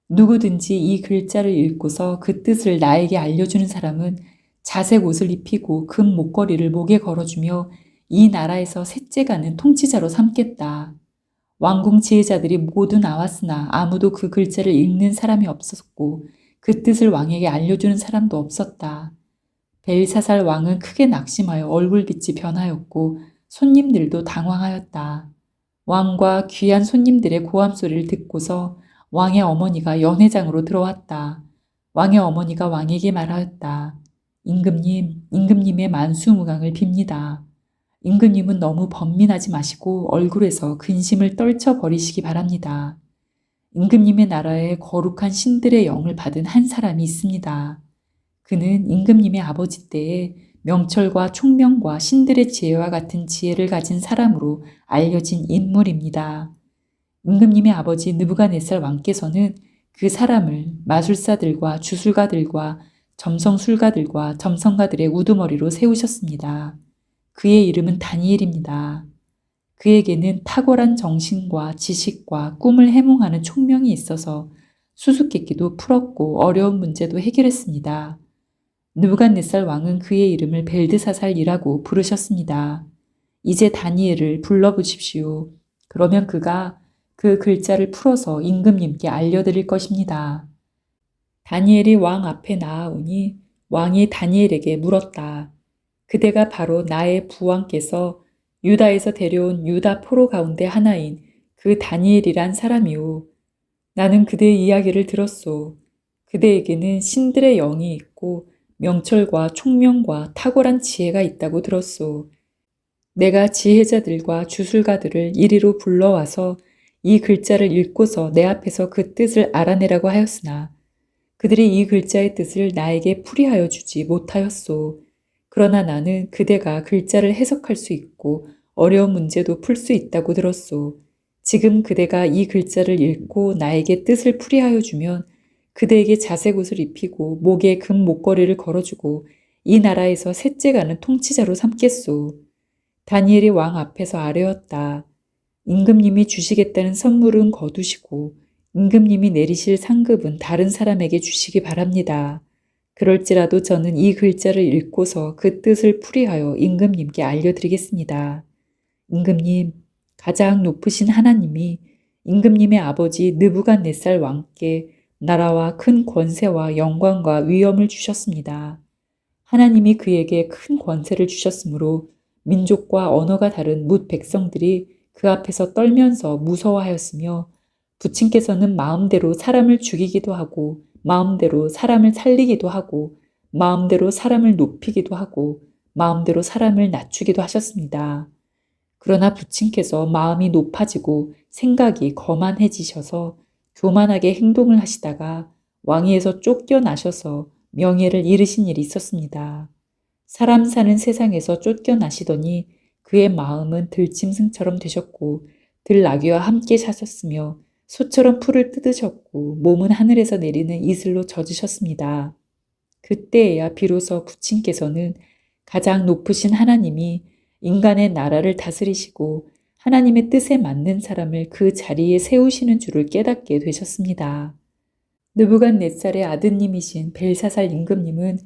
누구든지 이 글자를 읽고서 그 뜻을 나에게 알려주는 사람은 자색 옷을 입히고 금 목걸이를 목에 걸어주며 이 나라에서 셋째가는 통치자로 삼겠다. 왕궁 지혜자들이 모두 나왔으나 아무도 그 글자를 읽는 사람이 없었고 그 뜻을 왕에게 알려주는 사람도 없었다. 벨사살 왕은 크게 낙심하여 얼굴빛이 변하였고 손님들도 당황하였다. 왕과 귀한 손님들의 고함 소리를 듣고서 왕의 어머니가 연회장으로 들어왔다. 왕의 어머니가 왕에게 말하였다. 임금님의 만수무강을 빕니다. 임금님은 너무 번민하지 마시고 얼굴에서 근심을 떨쳐버리시기 바랍니다. 임금님의 나라에 거룩한 신들의 영을 받은 한 사람이 있습니다. 그는 임금님의 아버지 때에 명철과 총명과 신들의 지혜와 같은 지혜를 가진 사람으로 알려진 인물입니다. 임금님의 아버지 느부갓네살 왕께서는 그 사람을 마술사들과 주술가들과 점성술가들과 점성가들의 우두머리로 세우셨습니다. 그의 이름은 다니엘입니다. 그에게는 탁월한 정신과 지식과 꿈을 해몽하는 총명이 있어서 수수께끼도 풀었고 어려운 문제도 해결했습니다. 느부갓네살 왕은 그의 이름을 벨드사살이라고 부르셨습니다. 이제 다니엘을 불러보십시오. 그러면 그가 그 글자를 풀어서 임금님께 알려드릴 것입니다. 다니엘이 왕 앞에 나아오니 왕이 다니엘에게 물었다. 그대가 바로 나의 부왕께서 유다에서 데려온 유다 포로 가운데 하나인 그 다니엘이란 사람이오. 나는 그대의 이야기를 들었소. 그대에게는 신들의 영이 있고 명철과 총명과 탁월한 지혜가 있다고 들었소. 내가 지혜자들과 주술가들을 이리로 불러와서 이 글자를 읽고서 내 앞에서 그 뜻을 알아내라고 하였으나 그들이 이 글자의 뜻을 나에게 풀이하여 주지 못하였소. 그러나 나는 그대가 글자를 해석할 수 있고 어려운 문제도 풀 수 있다고 들었소. 지금 그대가 이 글자를 읽고 나에게 뜻을 풀이하여 주면 그대에게 자색 옷을 입히고 목에 금 목걸이를 걸어주고 이 나라에서 셋째가는 통치자로 삼겠소. 다니엘이 왕 앞에서 아뢰었다. 임금님이 주시겠다는 선물은 거두시고 임금님이 내리실 상급은 다른 사람에게 주시기 바랍니다. 그럴지라도 저는 이 글자를 읽고서 그 뜻을 풀이하여 임금님께 알려드리겠습니다. 임금님, 가장 높으신 하나님이 임금님의 아버지 느부갓네살 왕께 나라와 큰 권세와 영광과 위엄을 주셨습니다. 하나님이 그에게 큰 권세를 주셨으므로 민족과 언어가 다른 뭇 백성들이 그 앞에서 떨면서 무서워하였으며 부친께서는 마음대로 사람을 죽이기도 하고 마음대로 사람을 살리기도 하고 마음대로 사람을 높이기도 하고 마음대로 사람을 낮추기도 하셨습니다. 그러나 부친께서 마음이 높아지고 생각이 거만해지셔서 교만하게 행동을 하시다가 왕위에서 쫓겨나셔서 명예를 잃으신 일이 있었습니다. 사람 사는 세상에서 쫓겨나시더니 그의 마음은 들짐승처럼 되셨고 들나귀와 함께 사셨으며 소처럼 풀을 뜯으셨고 몸은 하늘에서 내리는 이슬로 젖으셨습니다. 그때에야 비로소 부친께서는 가장 높으신 하나님이 인간의 나라를 다스리시고 하나님의 뜻에 맞는 사람을 그 자리에 세우시는 줄을 깨닫게 되셨습니다. 느부갓네살의 아드님이신 벨사살 임금님은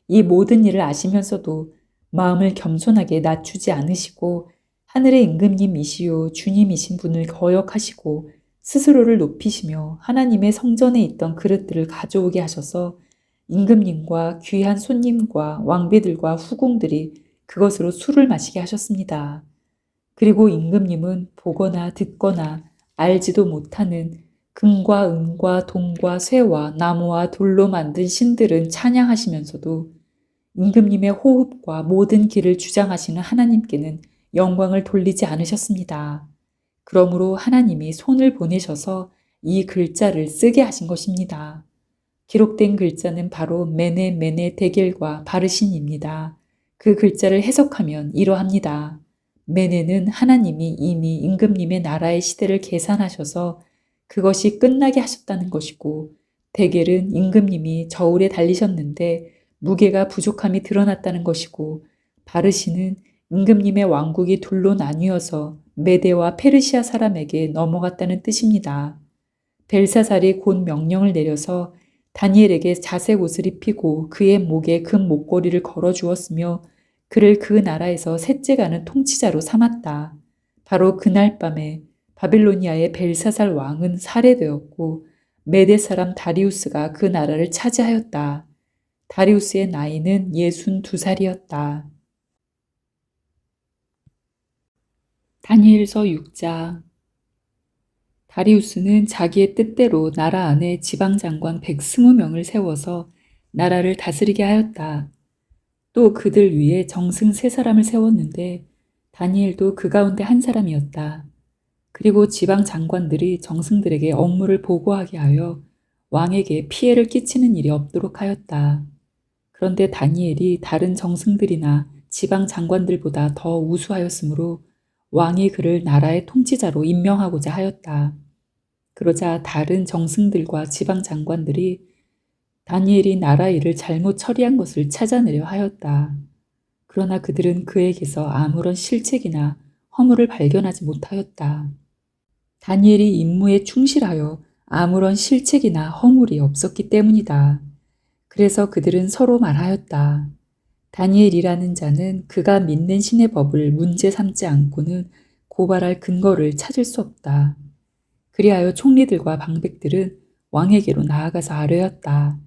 이 모든 일을 아시면서도 마음을 겸손하게 낮추지 않으시고 하늘의 임금님이시요 주님이신 분을 거역하시고 스스로를 높이시며 하나님의 성전에 있던 그릇들을 가져오게 하셔서 임금님과 귀한 손님과 왕비들과 후궁들이 그것으로 술을 마시게 하셨습니다. 그리고 임금님은 보거나 듣거나 알지도 못하는 금과 은과 동과 쇠와 나무와 돌로 만든 신들은 찬양하시면서도 임금님의 호흡과 모든 길을 주장하시는 하나님께는 영광을 돌리지 않으셨습니다. 그러므로 하나님이 손을 보내셔서 이 글자를 쓰게 하신 것입니다. 기록된 글자는 바로 메네 메네 데겔과 바르신입니다. 그 글자를 해석하면 이러합니다. 메네는 하나님이 이미 임금님의 나라의 시대를 계산하셔서 그것이 끝나게 하셨다는 것이고 데겔은 임금님이 저울에 달리셨는데 무게가 부족함이 드러났다는 것이고 바르신은 임금님의 왕국이 둘로 나뉘어서 메데와 페르시아 사람에게 넘어갔다는 뜻입니다. 벨사살이 곧 명령을 내려서 다니엘에게 자색 옷을 입히고 그의 목에 금 목걸이를 걸어 주었으며 그를 그 나라에서 셋째가는 통치자로 삼았다. 바로 그날 밤에 바빌로니아의 벨사살 왕은 살해되었고 메대 사람 다리우스가 그 나라를 차지하였다. 다리우스의 나이는 62살이었다. 다니엘서 6장. 다리우스는 자기의 뜻대로 나라 안에 지방장관 120명을 세워서 나라를 다스리게 하였다. 또 그들 위에 정승 3사람을 세웠는데 다니엘도 그 가운데 한 사람이었다. 그리고 지방 장관들이 정승들에게 업무를 보고하게 하여 왕에게 피해를 끼치는 일이 없도록 하였다. 그런데 다니엘이 다른 정승들이나 지방 장관들보다 더 우수하였으므로 왕이 그를 나라의 통치자로 임명하고자 하였다. 그러자 다른 정승들과 지방 장관들이 다니엘이 나라 일을 잘못 처리한 것을 찾아내려 하였다. 그러나 그들은 그에게서 아무런 실책이나 허물을 발견하지 못하였다. 다니엘이 임무에 충실하여 아무런 실책이나 허물이 없었기 때문이다. 그래서 그들은 서로 말하였다. 다니엘이라는 자는 그가 믿는 신의 법을 문제 삼지 않고는 고발할 근거를 찾을 수 없다. 그리하여 총리들과 방백들은 왕에게로 나아가서 아뢰었다.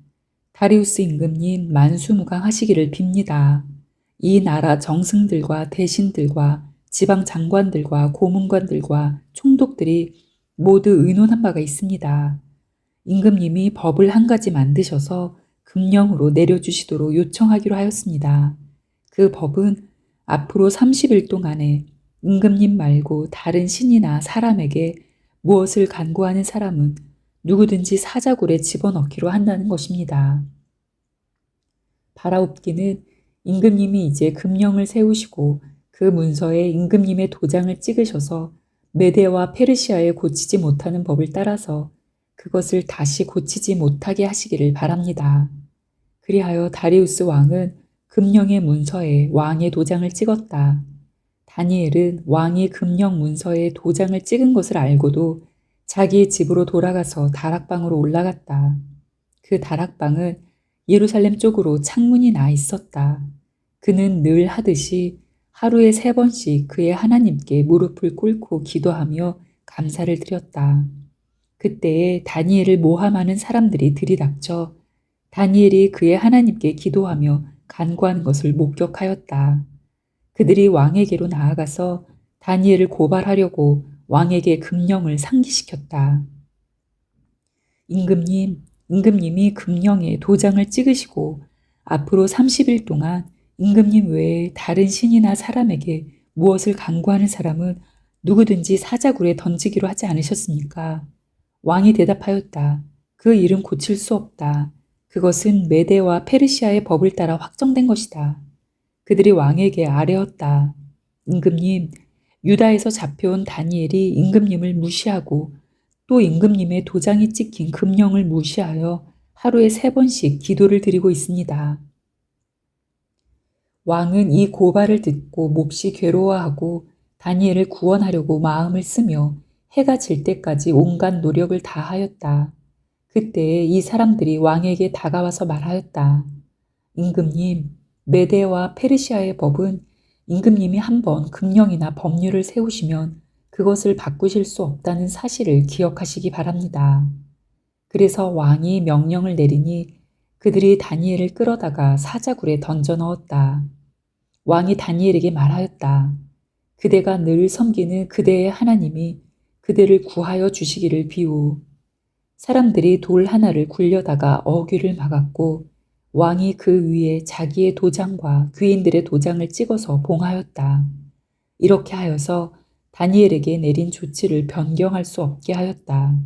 다리우스 임금님 만수무강하시기를 빕니다. 이 나라 정승들과 대신들과 지방 장관들과 고문관들과 총독들이 모두 의논한 바가 있습니다. 임금님이 법을 한 가지 만드셔서 금령으로 내려주시도록 요청하기로 하였습니다. 그 법은 앞으로 30일 동안에 임금님 말고 다른 신이나 사람에게 무엇을 간구하는 사람은 누구든지 사자굴에 집어넣기로 한다는 것입니다. 바라옵기는 임금님이 이제 금령을 세우시고 그 문서에 임금님의 도장을 찍으셔서 메대와 페르시아에 고치지 못하는 법을 따라서 그것을 다시 고치지 못하게 하시기를 바랍니다. 그리하여 다리우스 왕은 금령의 문서에 왕의 도장을 찍었다. 다니엘은 왕이 금령 문서에 도장을 찍은 것을 알고도 자기의 집으로 돌아가서 다락방으로 올라갔다. 그 다락방은 예루살렘 쪽으로 창문이 나 있었다. 그는 늘 하듯이 하루에 3번씩 그의 하나님께 무릎을 꿇고 기도하며 감사를 드렸다. 그때에 다니엘을 모함하는 사람들이 들이닥쳐 다니엘이 그의 하나님께 기도하며 간구하는 것을 목격하였다. 그들이 왕에게로 나아가서 다니엘을 고발하려고 왕에게 금령을 상기시켰다. 임금님이 금령에 도장을 찍으시고 앞으로 30일 동안 임금님 외에 다른 신이나 사람에게 무엇을 간구하는 사람은 누구든지 사자굴에 던지기로 하지 않으셨습니까? 왕이 대답하였다. 그 일은 고칠 수 없다. 그것은 메대와 페르시아의 법을 따라 확정된 것이다. 그들이 왕에게 아뢰었다. 임금님, 유다에서 잡혀온 다니엘이 임금님을 무시하고 또 임금님의 도장이 찍힌 금령을 무시하여 하루에 3번씩 기도를 드리고 있습니다. 왕은 이 고발을 듣고 몹시 괴로워하고 다니엘을 구원하려고 마음을 쓰며 해가 질 때까지 온갖 노력을 다하였다. 그때에 이 사람들이 왕에게 다가와서 말하였다. 임금님, 메대와 페르시아의 법은 임금님이 한번 금령이나 법률을 세우시면 그것을 바꾸실 수 없다는 사실을 기억하시기 바랍니다. 그래서 왕이 명령을 내리니 그들이 다니엘을 끌어다가 사자굴에 던져 넣었다. 왕이 다니엘에게 말하였다. 그대가 늘 섬기는 그대의 하나님이 그대를 구하여 주시기를 비우. 사람들이 돌 하나를 굴려다가 어귀를 막았고 왕이 그 위에 자기의 도장과 귀인들의 도장을 찍어서 봉하였다. 이렇게 하여서 다니엘에게 내린 조치를 변경할 수 없게 하였다.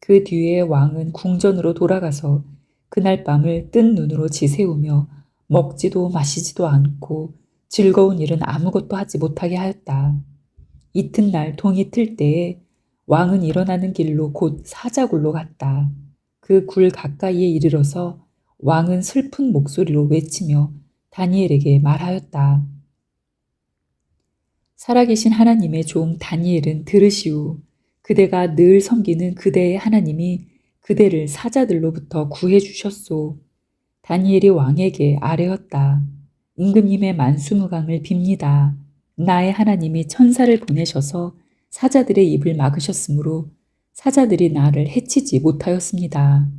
그 뒤에 왕은 궁전으로 돌아가서 그날 밤을 뜬 눈으로 지새우며 먹지도 마시지도 않고 즐거운 일은 아무것도 하지 못하게 하였다. 이튿날 동이 틀 때에 왕은 일어나는 길로 곧 사자굴로 갔다. 그 굴 가까이에 이르러서 왕은 슬픈 목소리로 외치며 다니엘에게 말하였다. 살아계신 하나님의 종 다니엘은 들으시오. 그대가 늘 섬기는 그대의 하나님이 그대를 사자들로부터 구해 주셨소. 다니엘이 왕에게 아뢰었다. 임금님의 만수무강을 빕니다. 나의 하나님이 천사를 보내셔서 사자들의 입을 막으셨으므로 사자들이 나를 해치지 못하였습니다.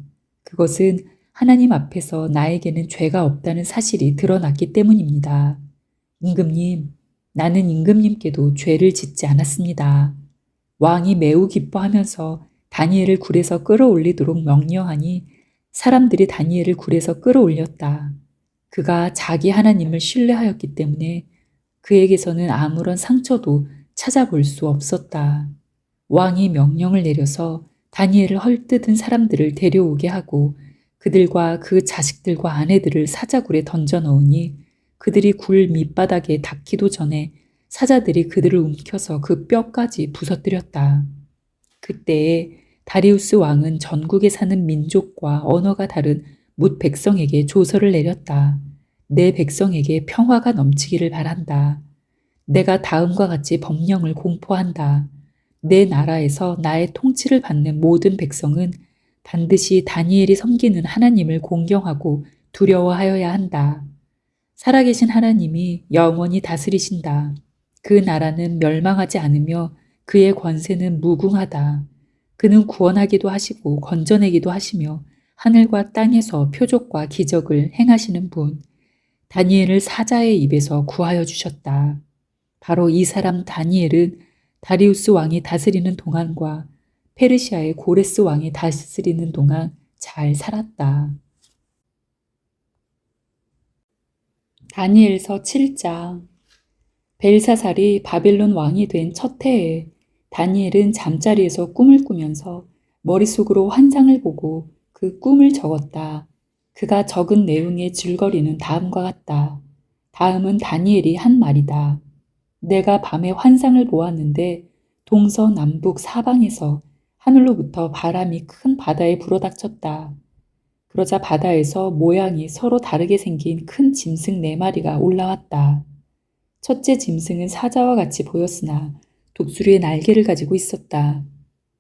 그것은 하나님 앞에서 나에게는 죄가 없다는 사실이 드러났기 때문입니다. 임금님, 나는 임금님께도 죄를 짓지 않았습니다. 왕이 매우 기뻐하면서 다니엘을 굴에서 끌어올리도록 명령하니 사람들이 다니엘을 굴에서 끌어올렸다. 그가 자기 하나님을 신뢰하였기 때문에 그에게서는 아무런 상처도 찾아볼 수 없었다. 왕이 명령을 내려서 다니엘을 헐뜯은 사람들을 데려오게 하고 그들과 그 자식들과 아내들을 사자굴에 던져 넣으니 그들이 굴 밑바닥에 닿기도 전에 사자들이 그들을 움켜서 그 뼈까지 부서뜨렸다. 그때에 다리우스 왕은 전국에 사는 민족과 언어가 다른 뭇 백성에게 조서를 내렸다. 내 백성에게 평화가 넘치기를 바란다. 내가 다음과 같이 법령을 공포한다. 내 나라에서 나의 통치를 받는 모든 백성은 반드시 다니엘이 섬기는 하나님을 공경하고 두려워하여야 한다. 살아계신 하나님이 영원히 다스리신다. 그 나라는 멸망하지 않으며 그의 권세는 무궁하다. 그는 구원하기도 하시고 건져내기도 하시며 하늘과 땅에서 표적과 기적을 행하시는 분. 다니엘을 사자의 입에서 구하여 주셨다. 바로 이 사람 다니엘은 다리우스 왕이 다스리는 동안과 페르시아의 고레스 왕이 다스리는 동안 잘 살았다. 다니엘서 7장. 벨사살이 바벨론 왕이 된 첫 해에 다니엘은 잠자리에서 꿈을 꾸면서 머릿속으로 환상을 보고 그 꿈을 적었다. 그가 적은 내용의 줄거리는 다음과 같다. 다음은 다니엘이 한 말이다. 내가 밤에 환상을 보았는데 동서남북 사방에서 하늘로부터 바람이 큰 바다에 불어닥쳤다. 그러자 바다에서 모양이 서로 다르게 생긴 큰 짐승 4마리가 올라왔다. 첫째 짐승은 사자와 같이 보였으나 독수리의 날개를 가지고 있었다.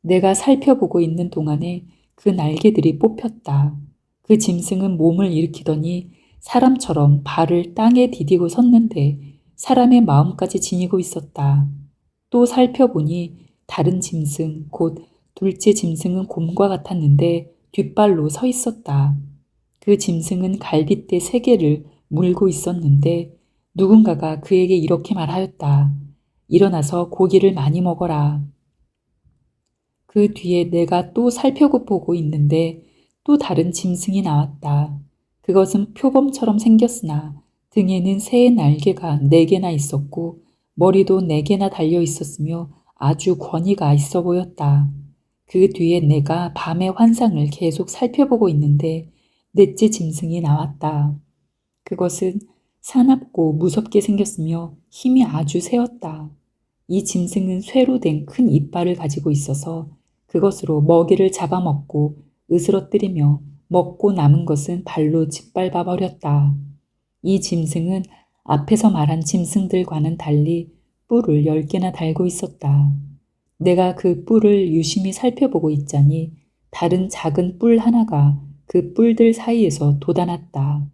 내가 살펴보고 있는 동안에 그 날개들이 뽑혔다. 그 짐승은 몸을 일으키더니 사람처럼 발을 땅에 디디고 섰는데 사람의 마음까지 지니고 있었다. 또 살펴보니 다른 짐승, 곧 둘째 짐승은 곰과 같았는데 뒷발로 서 있었다. 그 짐승은 갈빗대 3개를 물고 있었는데 누군가가 그에게 이렇게 말하였다. 일어나서 고기를 많이 먹어라. 그 뒤에 내가 또 살펴보고 있는데 또 다른 짐승이 나왔다. 그것은 표범처럼 생겼으나 등에는 새의 날개가 4개나 있었고 머리도 4개나 달려 있었으며 아주 권위가 있어 보였다. 그 뒤에 내가 밤의 환상을 계속 살펴보고 있는데 넷째 짐승이 나왔다. 그것은 사납고 무섭게 생겼으며 힘이 아주 세었다. 이 짐승은 쇠로 된 큰 이빨을 가지고 있어서 그것으로 먹이를 잡아먹고 으스러뜨리며 먹고 남은 것은 발로 짓밟아 버렸다. 이 짐승은 앞에서 말한 짐승들과는 달리 뿔을 10개나 달고 있었다. 내가 그 뿔을 유심히 살펴보고 있자니 다른 작은 뿔 하나가 그 뿔들 사이에서 돋아났다.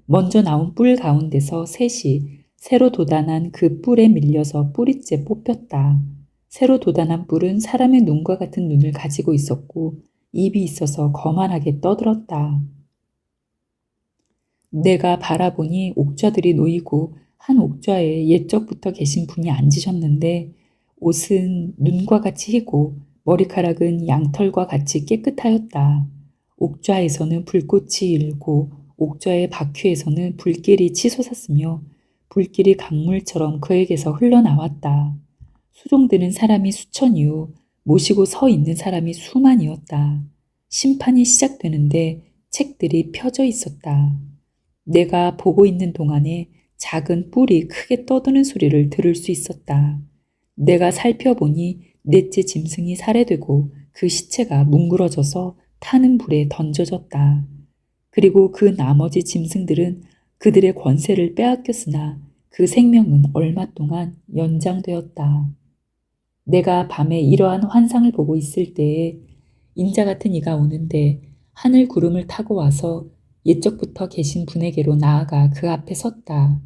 먼저 나온 뿔 가운데서 셋이 새로 돋아난 그 뿔에 밀려서 뿌리째 뽑혔다. 새로 돋아난 뿔은 사람의 눈과 같은 눈을 가지고 있었고 입이 있어서 거만하게 떠들었다. 내가 바라보니 옥좌들이 놓이고 한 옥좌에 옛적부터 계신 분이 앉으셨는데 옷은 눈과 같이 희고 머리카락은 양털과 같이 깨끗하였다. 옥좌에서는 불꽃이 일고 옥좌의 바퀴에서는 불길이 치솟았으며 불길이 강물처럼 그에게서 흘러나왔다. 수종드는 사람이 수천이요 모시고 서 있는 사람이 수만이었다. 심판이 시작되는데 책들이 펴져 있었다. 내가 보고 있는 동안에 작은 뿔이 크게 떠드는 소리를 들을 수 있었다. 내가 살펴보니 넷째 짐승이 살해되고 그 시체가 뭉그러져서 타는 불에 던져졌다. 그리고 그 나머지 짐승들은 그들의 권세를 빼앗겼으나 그 생명은 얼마 동안 연장되었다. 내가 밤에 이러한 환상을 보고 있을 때에 인자 같은 이가 오는데 하늘 구름을 타고 와서 옛적부터 계신 분에게로 나아가 그 앞에 섰다.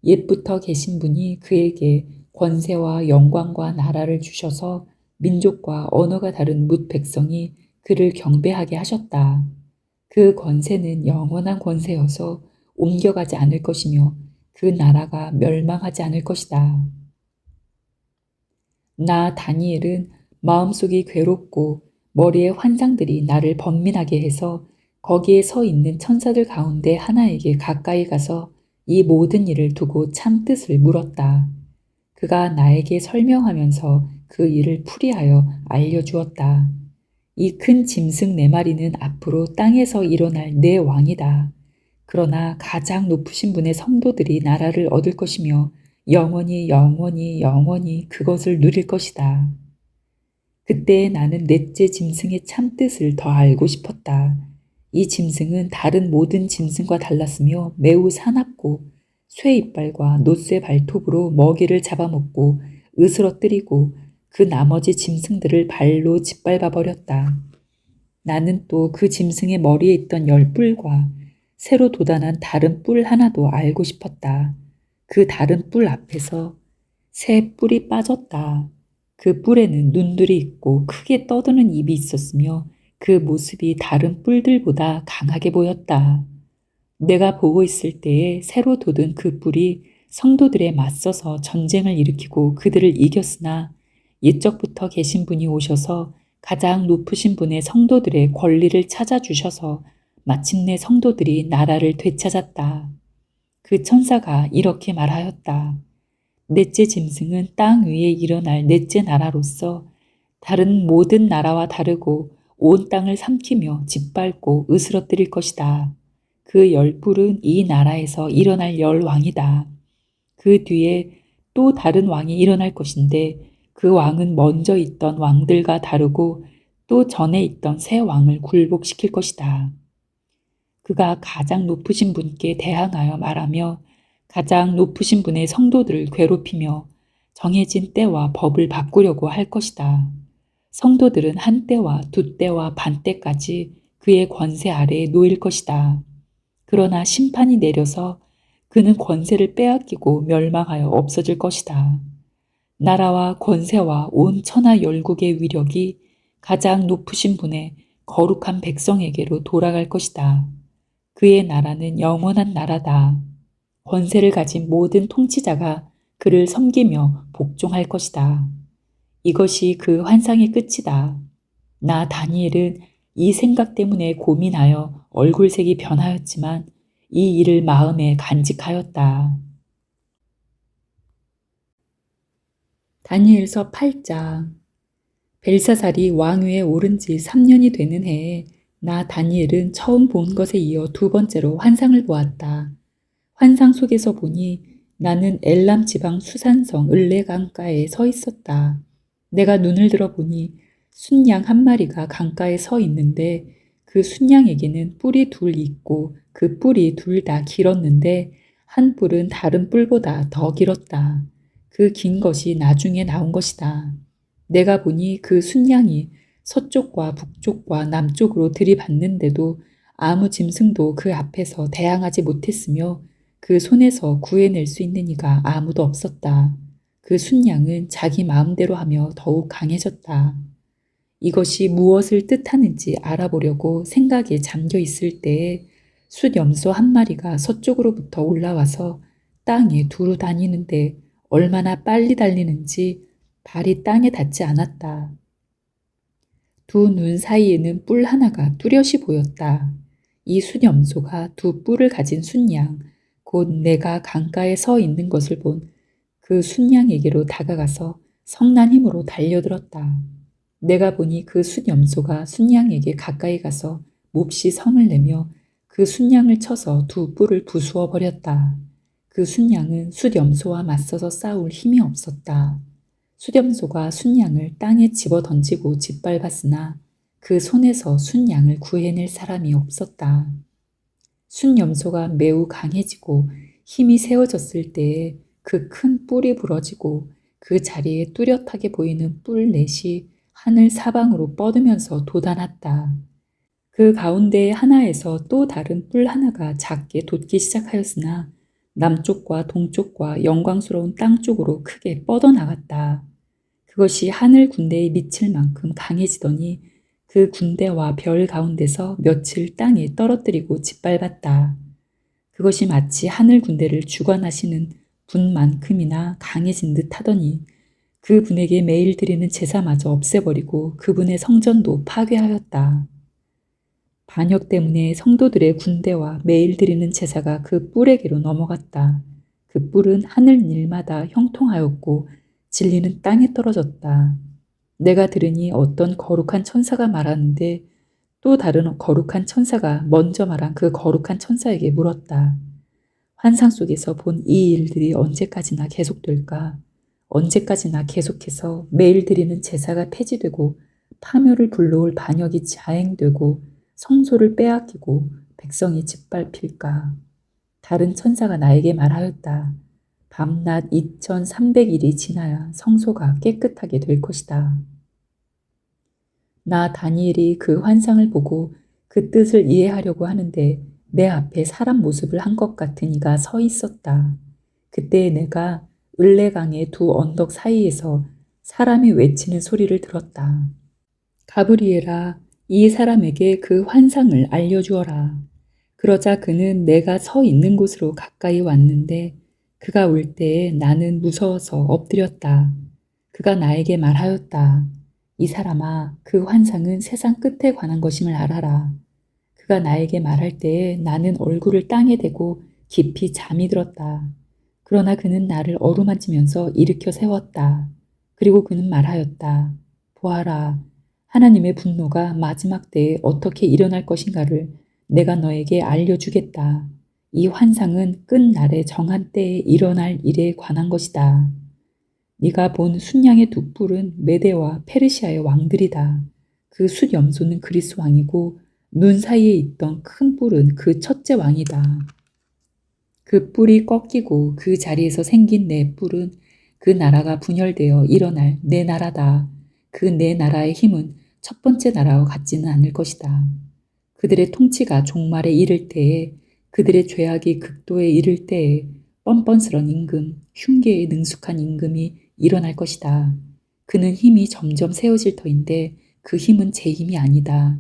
옛부터 계신 분이 그에게 권세와 영광과 나라를 주셔서 민족과 언어가 다른 뭇 백성이 그를 경배하게 하셨다. 그 권세는 영원한 권세여서 옮겨가지 않을 것이며 그 나라가 멸망하지 않을 것이다. 나 다니엘은 마음속이 괴롭고 머리에 환상들이 나를 번민하게 해서 거기에 서 있는 천사들 가운데 하나에게 가까이 가서 이 모든 일을 두고 참 뜻을 물었다. 그가 나에게 설명하면서 그 일을 풀이하여 알려주었다. 이 큰 짐승 네 마리는 앞으로 땅에서 일어날 네 왕이다. 그러나 가장 높으신 분의 성도들이 나라를 얻을 것이며 영원히 영원히 영원히 그것을 누릴 것이다. 그때 나는 넷째 짐승의 참뜻을 더 알고 싶었다. 이 짐승은 다른 모든 짐승과 달랐으며 매우 사납고 쇠 이빨과 놋쇠 발톱으로 먹이를 잡아먹고 으스러뜨리고 그 나머지 짐승들을 발로 짓밟아 버렸다. 나는 또 그 짐승의 머리에 있던 10뿔과 새로 돋아난 다른 뿔 하나도 알고 싶었다. 그 다른 뿔 앞에서 새 뿔이 빠졌다. 그 뿔에는 눈들이 있고 크게 떠드는 입이 있었으며 그 모습이 다른 뿔들보다 강하게 보였다. 내가 보고 있을 때에 새로 돋은 그 뿔이 성도들에 맞서서 전쟁을 일으키고 그들을 이겼으나 옛적부터 계신 분이 오셔서 가장 높으신 분의 성도들의 권리를 찾아주셔서 마침내 성도들이 나라를 되찾았다. 그 천사가 이렇게 말하였다. 넷째 짐승은 땅 위에 일어날 넷째 나라로서 다른 모든 나라와 다르고 온 땅을 삼키며 짓밟고 으스러뜨릴 것이다. 그 10뿔은 이 나라에서 일어날 10왕이다. 그 뒤에 또 다른 왕이 일어날 것인데 그 왕은 먼저 있던 왕들과 다르고 또 전에 있던 새 왕을 굴복시킬 것이다. 그가 가장 높으신 분께 대항하여 말하며 가장 높으신 분의 성도들을 괴롭히며 정해진 때와 법을 바꾸려고 할 것이다. 성도들은 한 때와 두 때와 반 때까지 그의 권세 아래에 놓일 것이다. 그러나 심판이 내려서 그는 권세를 빼앗기고 멸망하여 없어질 것이다. 나라와 권세와 온 천하 열국의 위력이 가장 높으신 분의 거룩한 백성에게로 돌아갈 것이다. 그의 나라는 영원한 나라다. 권세를 가진 모든 통치자가 그를 섬기며 복종할 것이다. 이것이 그 환상의 끝이다. 나 다니엘은 이 생각 때문에 고민하여 얼굴색이 변하였지만 이 일을 마음에 간직하였다. 다니엘서 8장. 벨사살이 왕위에 오른 지 3년이 되는 해에 나 다니엘은 처음 본 것에 이어 두 번째로 환상을 보았다. 환상 속에서 보니 나는 엘람 지방 수산성 을레 강가에 서 있었다. 내가 눈을 들어 보니 순양 한 마리가 강가에 서 있는데 그 순양에게는 뿔이 둘 있고 그 뿔이 둘 다 길었는데 한 뿔은 다른 뿔보다 더 길었다. 그 긴 것이 나중에 나온 것이다. 내가 보니 그 순양이 서쪽과 북쪽과 남쪽으로 들이받는데도 아무 짐승도 그 앞에서 대항하지 못했으며 그 손에서 구해낼 수 있는 이가 아무도 없었다. 그 순양은 자기 마음대로 하며 더욱 강해졌다. 이것이 무엇을 뜻하는지 알아보려고 생각에 잠겨 있을 때에 숫염소 한 마리가 서쪽으로부터 올라와서 땅에 두루 다니는데 얼마나 빨리 달리는지 발이 땅에 닿지 않았다. 두 눈 사이에는 뿔 하나가 뚜렷이 보였다. 이 숫염소가 두 뿔을 가진 순양, 곧 내가 강가에 서 있는 것을 본 그 순양에게로 다가가서 성난 힘으로 달려들었다. 내가 보니 그 숫염소가 순양에게 가까이 가서 몹시 성을 내며 그 순양을 쳐서 두 뿔을 부수어 버렸다. 그 순양은 숫염소와 맞서서 싸울 힘이 없었다. 숫염소가 순양을 땅에 집어 던지고 짓밟았으나 그 손에서 순양을 구해낼 사람이 없었다. 순염소가 매우 강해지고 힘이 세워졌을 때에 그 큰 뿔이 부러지고 그 자리에 뚜렷하게 보이는 뿔 넷이 하늘 사방으로 뻗으면서 돋아났다. 그 가운데 하나에서 또 다른 뿔 하나가 작게 돋기 시작하였으나 남쪽과 동쪽과 영광스러운 땅 쪽으로 크게 뻗어나갔다. 그것이 하늘 군대에 미칠 만큼 강해지더니 그 군대와 별 가운데서 며칠 땅에 떨어뜨리고 짓밟았다. 그것이 마치 하늘 군대를 주관하시는 분만큼이나 강해진 듯 하더니 그 분에게 매일 드리는 제사마저 없애버리고 그분의 성전도 파괴하였다. 반역 때문에 성도들의 군대와 매일 드리는 제사가 그 뿔에게로 넘어갔다. 그 뿔은 하늘 일마다 형통하였고 진리는 땅에 떨어졌다. 내가 들으니 어떤 거룩한 천사가 말하는데 또 다른 거룩한 천사가 먼저 말한 그 거룩한 천사에게 물었다. 환상 속에서 본 이 일들이 언제까지나 계속될까? 언제까지나 계속해서 매일 드리는 제사가 폐지되고 파멸을 불러올 반역이 자행되고 성소를 빼앗기고 백성이 짓밟힐까? 다른 천사가 나에게 말하였다. 밤낮 2300일이 지나야 성소가 깨끗하게 될 것이다. 나 다니엘이 그 환상을 보고 그 뜻을 이해하려고 하는데 내 앞에 사람 모습을 한 것 같은 이가 서 있었다. 그때 내가 을레강의 두 언덕 사이에서 사람이 외치는 소리를 들었다. 가브리엘아, 이 사람에게 그 환상을 알려주어라. 그러자 그는 내가 서 있는 곳으로 가까이 왔는데 그가 올 때에 나는 무서워서 엎드렸다. 그가 나에게 말하였다. 이 사람아, 그 환상은 세상 끝에 관한 것임을 알아라. 그가 나에게 말할 때에 나는 얼굴을 땅에 대고 깊이 잠이 들었다. 그러나 그는 나를 어루만지면서 일으켜 세웠다. 그리고 그는 말하였다. 보아라, 하나님의 분노가 마지막 때에 어떻게 일어날 것인가를 내가 너에게 알려주겠다. 이 환상은 끝날의 정한 때에 일어날 일에 관한 것이다. 네가 본 숫양의 두 뿔은 메대와 페르시아의 왕들이다. 그 숫 염소는 그리스 왕이고 눈 사이에 있던 큰 뿔은 그 첫째 왕이다. 그 뿔이 꺾이고 그 자리에서 생긴 내 뿔은 그 나라가 분열되어 일어날 내 나라다. 그 내 나라의 힘은 첫 번째 나라와 같지는 않을 것이다. 그들의 통치가 종말에 이를 때에 그들의 죄악이 극도에 이를 때에 뻔뻔스런 임금, 흉계에 능숙한 임금이 일어날 것이다. 그는 힘이 점점 세워질 터인데 그 힘은 제 힘이 아니다.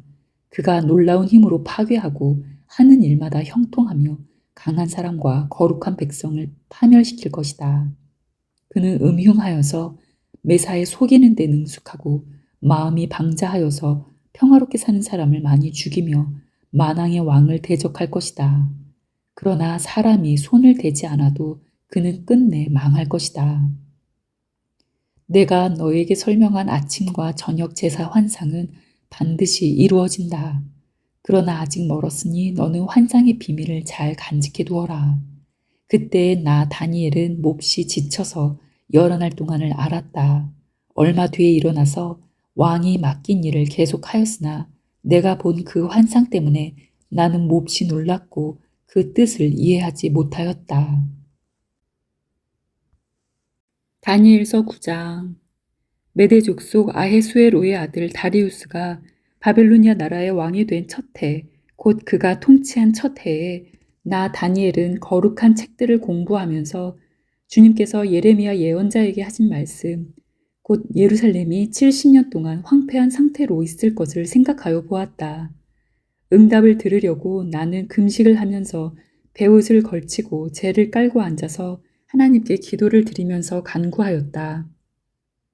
그가 놀라운 힘으로 파괴하고 하는 일마다 형통하며 강한 사람과 거룩한 백성을 파멸시킬 것이다. 그는 음흉하여서 매사에 속이는 데 능숙하고 마음이 방자하여서 평화롭게 사는 사람을 많이 죽이며 만왕의 왕을 대적할 것이다. 그러나 사람이 손을 대지 않아도 그는 끝내 망할 것이다. 내가 너에게 설명한 아침과 저녁 제사 환상은 반드시 이루어진다. 그러나 아직 멀었으니 너는 환상의 비밀을 잘 간직해 두어라. 그때 나 다니엘은 몹시 지쳐서 여러 날 동안을 앓았다. 얼마 뒤에 일어나서 왕이 맡긴 일을 계속하였으나 내가 본 그 환상 때문에 나는 몹시 놀랐고 그 뜻을 이해하지 못하였다. 다니엘서 9장. 메대 족속 아헤수에로의 아들 다리우스가 바벨로니아 나라의 왕이 된 첫 해, 곧 그가 통치한 첫 해에 나 다니엘은 거룩한 책들을 공부하면서 주님께서 예레미야 예언자에게 하신 말씀, 곧 예루살렘이 70년 동안 황폐한 상태로 있을 것을 생각하여 보았다. 응답을 들으려고 나는 금식을 하면서 베옷을 걸치고 재를 깔고 앉아서 하나님께 기도를 드리면서 간구하였다.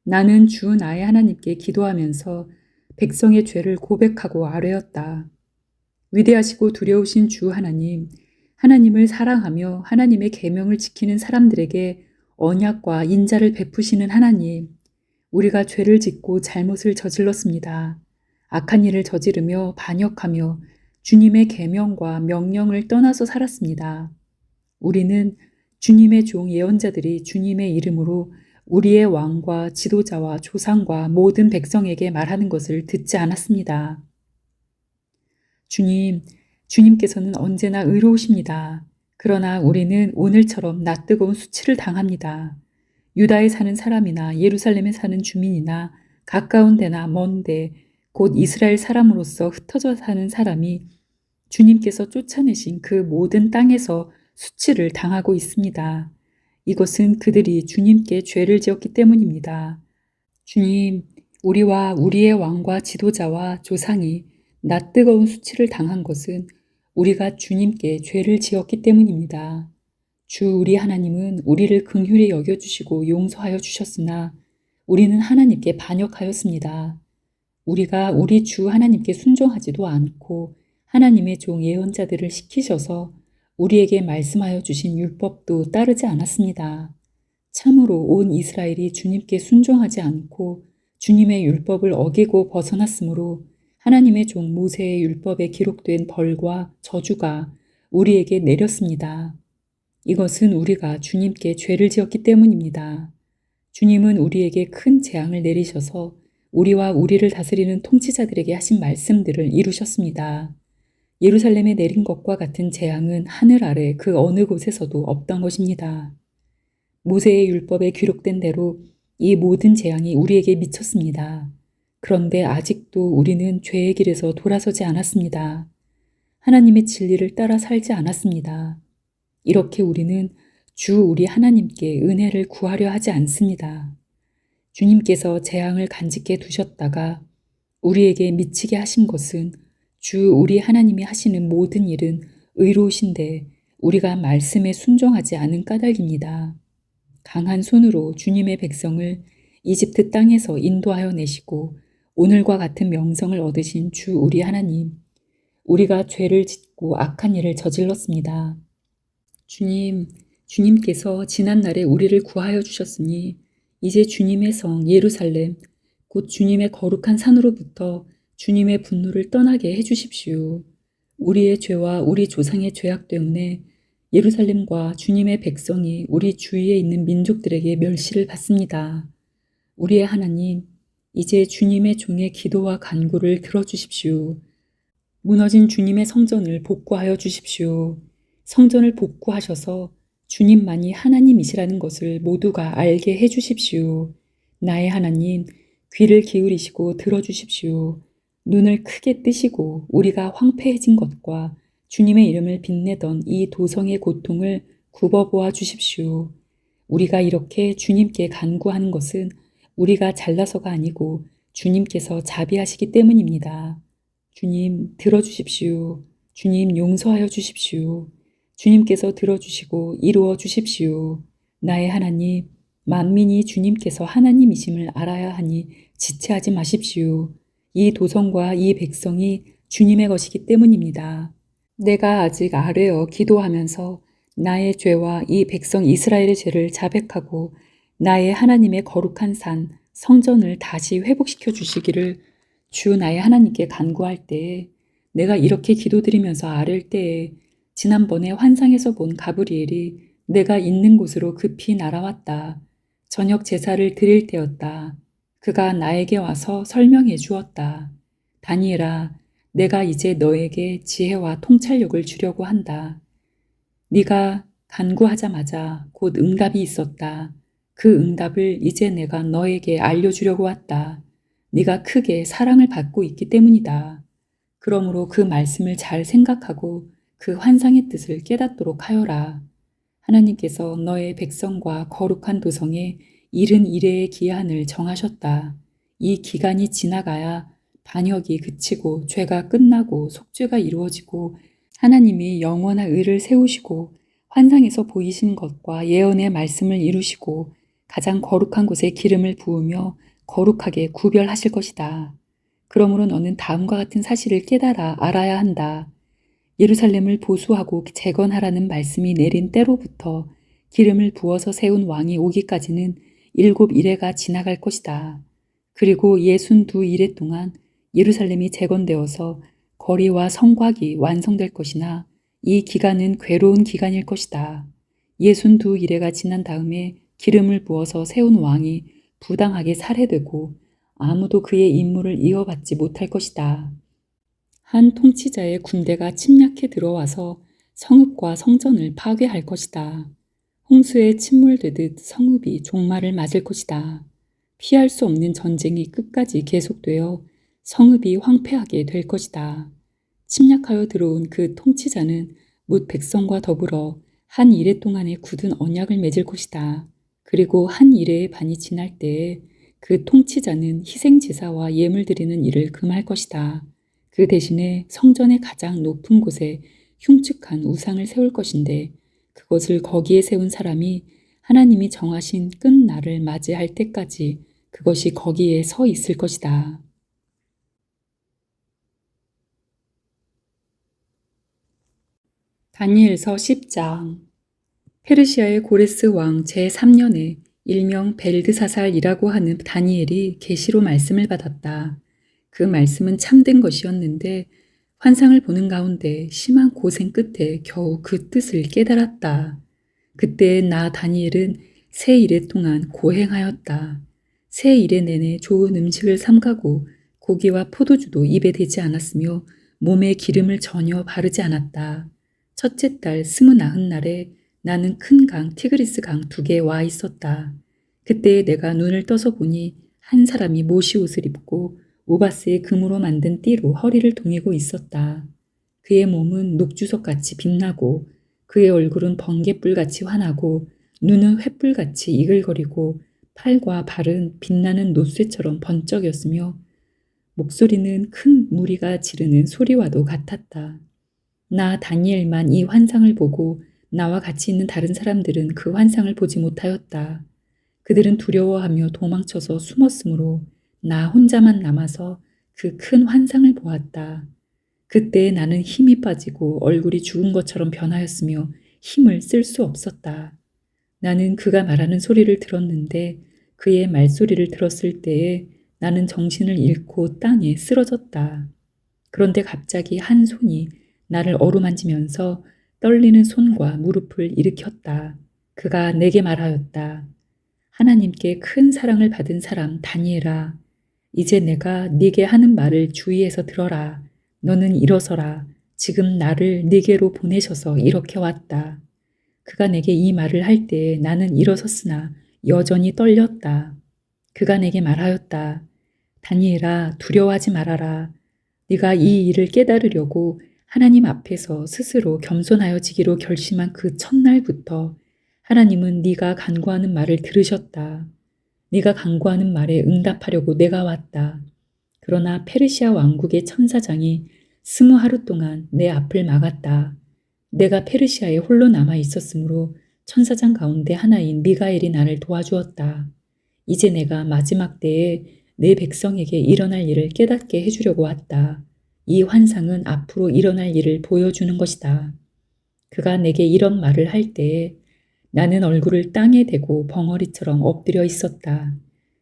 나는 주 나의 하나님께 기도하면서 백성의 죄를 고백하고 아뢰었다. 위대하시고 두려우신 주 하나님, 하나님을 사랑하며 하나님의 계명을 지키는 사람들에게 언약과 인자를 베푸시는 하나님, 우리가 죄를 짓고 잘못을 저질렀습니다. 악한 일을 저지르며 반역하며 주님의 계명과 명령을 떠나서 살았습니다. 우리는 주님의 종 예언자들이 주님의 이름으로 우리의 왕과 지도자와 조상과 모든 백성에게 말하는 것을 듣지 않았습니다. 주님께서는 언제나 의로우십니다. 그러나 우리는 오늘처럼 낯뜨거운 수치를 당합니다. 유다에 사는 사람이나 예루살렘에 사는 주민이나 가까운 데나 먼 데, 곧 이스라엘 사람으로서 흩어져 사는 사람이 주님께서 쫓아내신 그 모든 땅에서 수치를 당하고 있습니다. 이것은 그들이 주님께 죄를 지었기 때문입니다. 주님, 우리와 우리의 왕과 지도자와 조상이 낯뜨거운 수치를 당한 것은 우리가 주님께 죄를 지었기 때문입니다. 주 우리 하나님은 우리를 긍휼히 여겨주시고 용서하여 주셨으나 우리는 하나님께 반역하였습니다. 우리가 우리 주 하나님께 순종하지도 않고 하나님의 종 예언자들을 시키셔서 우리에게 말씀하여 주신 율법도 따르지 않았습니다. 참으로 온 이스라엘이 주님께 순종하지 않고 주님의 율법을 어기고 벗어났으므로 하나님의 종 모세의 율법에 기록된 벌과 저주가 우리에게 내렸습니다. 이것은 우리가 주님께 죄를 지었기 때문입니다. 주님은 우리에게 큰 재앙을 내리셔서 우리와 우리를 다스리는 통치자들에게 하신 말씀들을 이루셨습니다. 예루살렘에 내린 것과 같은 재앙은 하늘 아래 그 어느 곳에서도 없던 것입니다. 모세의 율법에 기록된 대로 이 모든 재앙이 우리에게 미쳤습니다. 그런데 아직도 우리는 죄의 길에서 돌아서지 않았습니다. 하나님의 진리를 따라 살지 않았습니다. 이렇게 우리는 주 우리 하나님께 은혜를 구하려 하지 않습니다. 주님께서 재앙을 간직해 두셨다가 우리에게 미치게 하신 것은 주 우리 하나님이 하시는 모든 일은 의로우신데 우리가 말씀에 순종하지 않은 까닭입니다. 강한 손으로 주님의 백성을 이집트 땅에서 인도하여 내시고 오늘과 같은 명성을 얻으신 주 우리 하나님, 우리가 죄를 짓고 악한 일을 저질렀습니다. 주님께서 지난날에 우리를 구하여 주셨으니 이제 주님의 성 예루살렘, 곧 주님의 거룩한 산으로부터 주님의 분노를 떠나게 해주십시오. 우리의 죄와 우리 조상의 죄악 때문에 예루살렘과 주님의 백성이 우리 주위에 있는 민족들에게 멸시를 받습니다. 우리의 하나님, 이제 주님의 종의 기도와 간구를 들어주십시오. 무너진 주님의 성전을 복구하여 주십시오. 성전을 복구하셔서 주님만이 하나님이시라는 것을 모두가 알게 해 주십시오. 나의 하나님, 귀를 기울이시고 들어주십시오. 눈을 크게 뜨시고 우리가 황폐해진 것과 주님의 이름을 빛내던 이 도성의 고통을 굽어보아 주십시오. 우리가 이렇게 주님께 간구하는 것은 우리가 잘나서가 아니고 주님께서 자비하시기 때문입니다. 주님 들어주십시오. 주님 용서하여 주십시오. 주님께서 들어주시고 이루어 주십시오. 나의 하나님, 만민이 주님께서 하나님이심을 알아야 하니 지체하지 마십시오. 이 도성과 이 백성이 주님의 것이기 때문입니다. 내가 아직 아뢰어 기도하면서 나의 죄와 이 백성 이스라엘의 죄를 자백하고 나의 하나님의 거룩한 산, 성전을 다시 회복시켜 주시기를 주 나의 하나님께 간구할 때에 내가 이렇게 기도드리면서 아뢰을 때에 지난번에 환상에서 본 가브리엘이 내가 있는 곳으로 급히 날아왔다. 저녁 제사를 드릴 때였다. 그가 나에게 와서 설명해 주었다. 다니엘아, 내가 이제 너에게 지혜와 통찰력을 주려고 한다. 네가 간구하자마자 곧 응답이 있었다. 그 응답을 이제 내가 너에게 알려주려고 왔다. 네가 크게 사랑을 받고 있기 때문이다. 그러므로 그 말씀을 잘 생각하고 그 환상의 뜻을 깨닫도록 하여라. 하나님께서 너의 백성과 거룩한 도성에 이른 이래의 기한을 정하셨다. 이 기간이 지나가야 반역이 그치고 죄가 끝나고 속죄가 이루어지고 하나님이 영원한 의를 세우시고 환상에서 보이신 것과 예언의 말씀을 이루시고 가장 거룩한 곳에 기름을 부으며 거룩하게 구별하실 것이다. 그러므로 너는 다음과 같은 사실을 깨달아 알아야 한다. 예루살렘을 보수하고 재건하라는 말씀이 내린 때로부터 기름을 부어서 세운 왕이 오기까지는 7 이래가 지나갈 것이다. 그리고 62 이래 동안 예루살렘이 재건되어서 거리와 성곽이 완성될 것이나 이 기간은 괴로운 기간일 것이다. 62 이래가 지난 다음에 기름을 부어서 세운 왕이 부당하게 살해되고 아무도 그의 임무를 이어받지 못할 것이다. 한 통치자의 군대가 침략해 들어와서 성읍과 성전을 파괴할 것이다. 홍수에 침몰되듯 성읍이 종말을 맞을 것이다. 피할 수 없는 전쟁이 끝까지 계속되어 성읍이 황폐하게 될 것이다. 침략하여 들어온 그 통치자는 뭇 백성과 더불어 한 이래 동안의 굳은 언약을 맺을 것이다. 그리고 한 이래의 반이 지날 때에 그 통치자는 희생제사와 예물 드리는 일을 금할 것이다. 그 대신에 성전의 가장 높은 곳에 흉측한 우상을 세울 것인데 그것을 거기에 세운 사람이 하나님이 정하신 끝날을 맞이할 때까지 그것이 거기에 서 있을 것이다. 다니엘서 10장. 페르시아의 고레스 왕 제3년에 일명 벨드사살이라고 하는 다니엘이 계시로 말씀을 받았다. 그 말씀은 참된 것이었는데 환상을 보는 가운데 심한 고생 끝에 겨우 그 뜻을 깨달았다. 그때 나 다니엘은 세 일에 동안 고행하였다. 세 일에 내내 좋은 음식을 삼가고 고기와 포도주도 입에 대지 않았으며 몸에 기름을 전혀 바르지 않았다. 첫째 달 29날에 나는 큰 강 티그리스 강 2개에 와 있었다. 그때 내가 눈을 떠서 보니 한 사람이 모시 옷을 입고 우바스의 금으로 만든 띠로 허리를 동이고 있었다. 그의 몸은 녹주석같이 빛나고 그의 얼굴은 번갯불같이 환하고 눈은 횃불같이 이글거리고 팔과 발은 빛나는 놋쇠처럼 번쩍였으며 목소리는 큰 무리가 지르는 소리와도 같았다. 나 다니엘만 이 환상을 보고 나와 같이 있는 다른 사람들은 그 환상을 보지 못하였다. 그들은 두려워하며 도망쳐서 숨었으므로 나 혼자만 남아서 그 큰 환상을 보았다. 그때 나는 힘이 빠지고 얼굴이 죽은 것처럼 변하였으며 힘을 쓸 수 없었다. 나는 그가 말하는 소리를 들었는데 그의 말소리를 들었을 때에 나는 정신을 잃고 땅에 쓰러졌다. 그런데 갑자기 한 손이 나를 어루만지면서 떨리는 손과 무릎을 일으켰다. 그가 내게 말하였다. 하나님께 큰 사랑을 받은 사람 다니엘아, 이제 내가 네게 하는 말을 주의해서 들어라. 너는 일어서라. 지금 나를 네게로 보내셔서 이렇게 왔다. 그가 내게 이 말을 할 때에 나는 일어섰으나 여전히 떨렸다. 그가 내게 말하였다. 다니엘아, 두려워하지 말아라. 네가 이 일을 깨달으려고 하나님 앞에서 스스로 겸손하여지기로 결심한 그 첫날부터 하나님은 네가 간구하는 말을 들으셨다. 네가 간구하는 말에 응답하려고 내가 왔다. 그러나 페르시아 왕국의 천사장이 20하루 동안 내 앞을 막았다. 내가 페르시아에 홀로 남아 있었으므로 천사장 가운데 하나인 미가엘이 나를 도와주었다. 이제 내가 마지막 때에 내 백성에게 일어날 일을 깨닫게 해주려고 왔다. 이 환상은 앞으로 일어날 일을 보여주는 것이다. 그가 내게 이런 말을 할 때에 나는 얼굴을 땅에 대고 벙어리처럼 엎드려 있었다.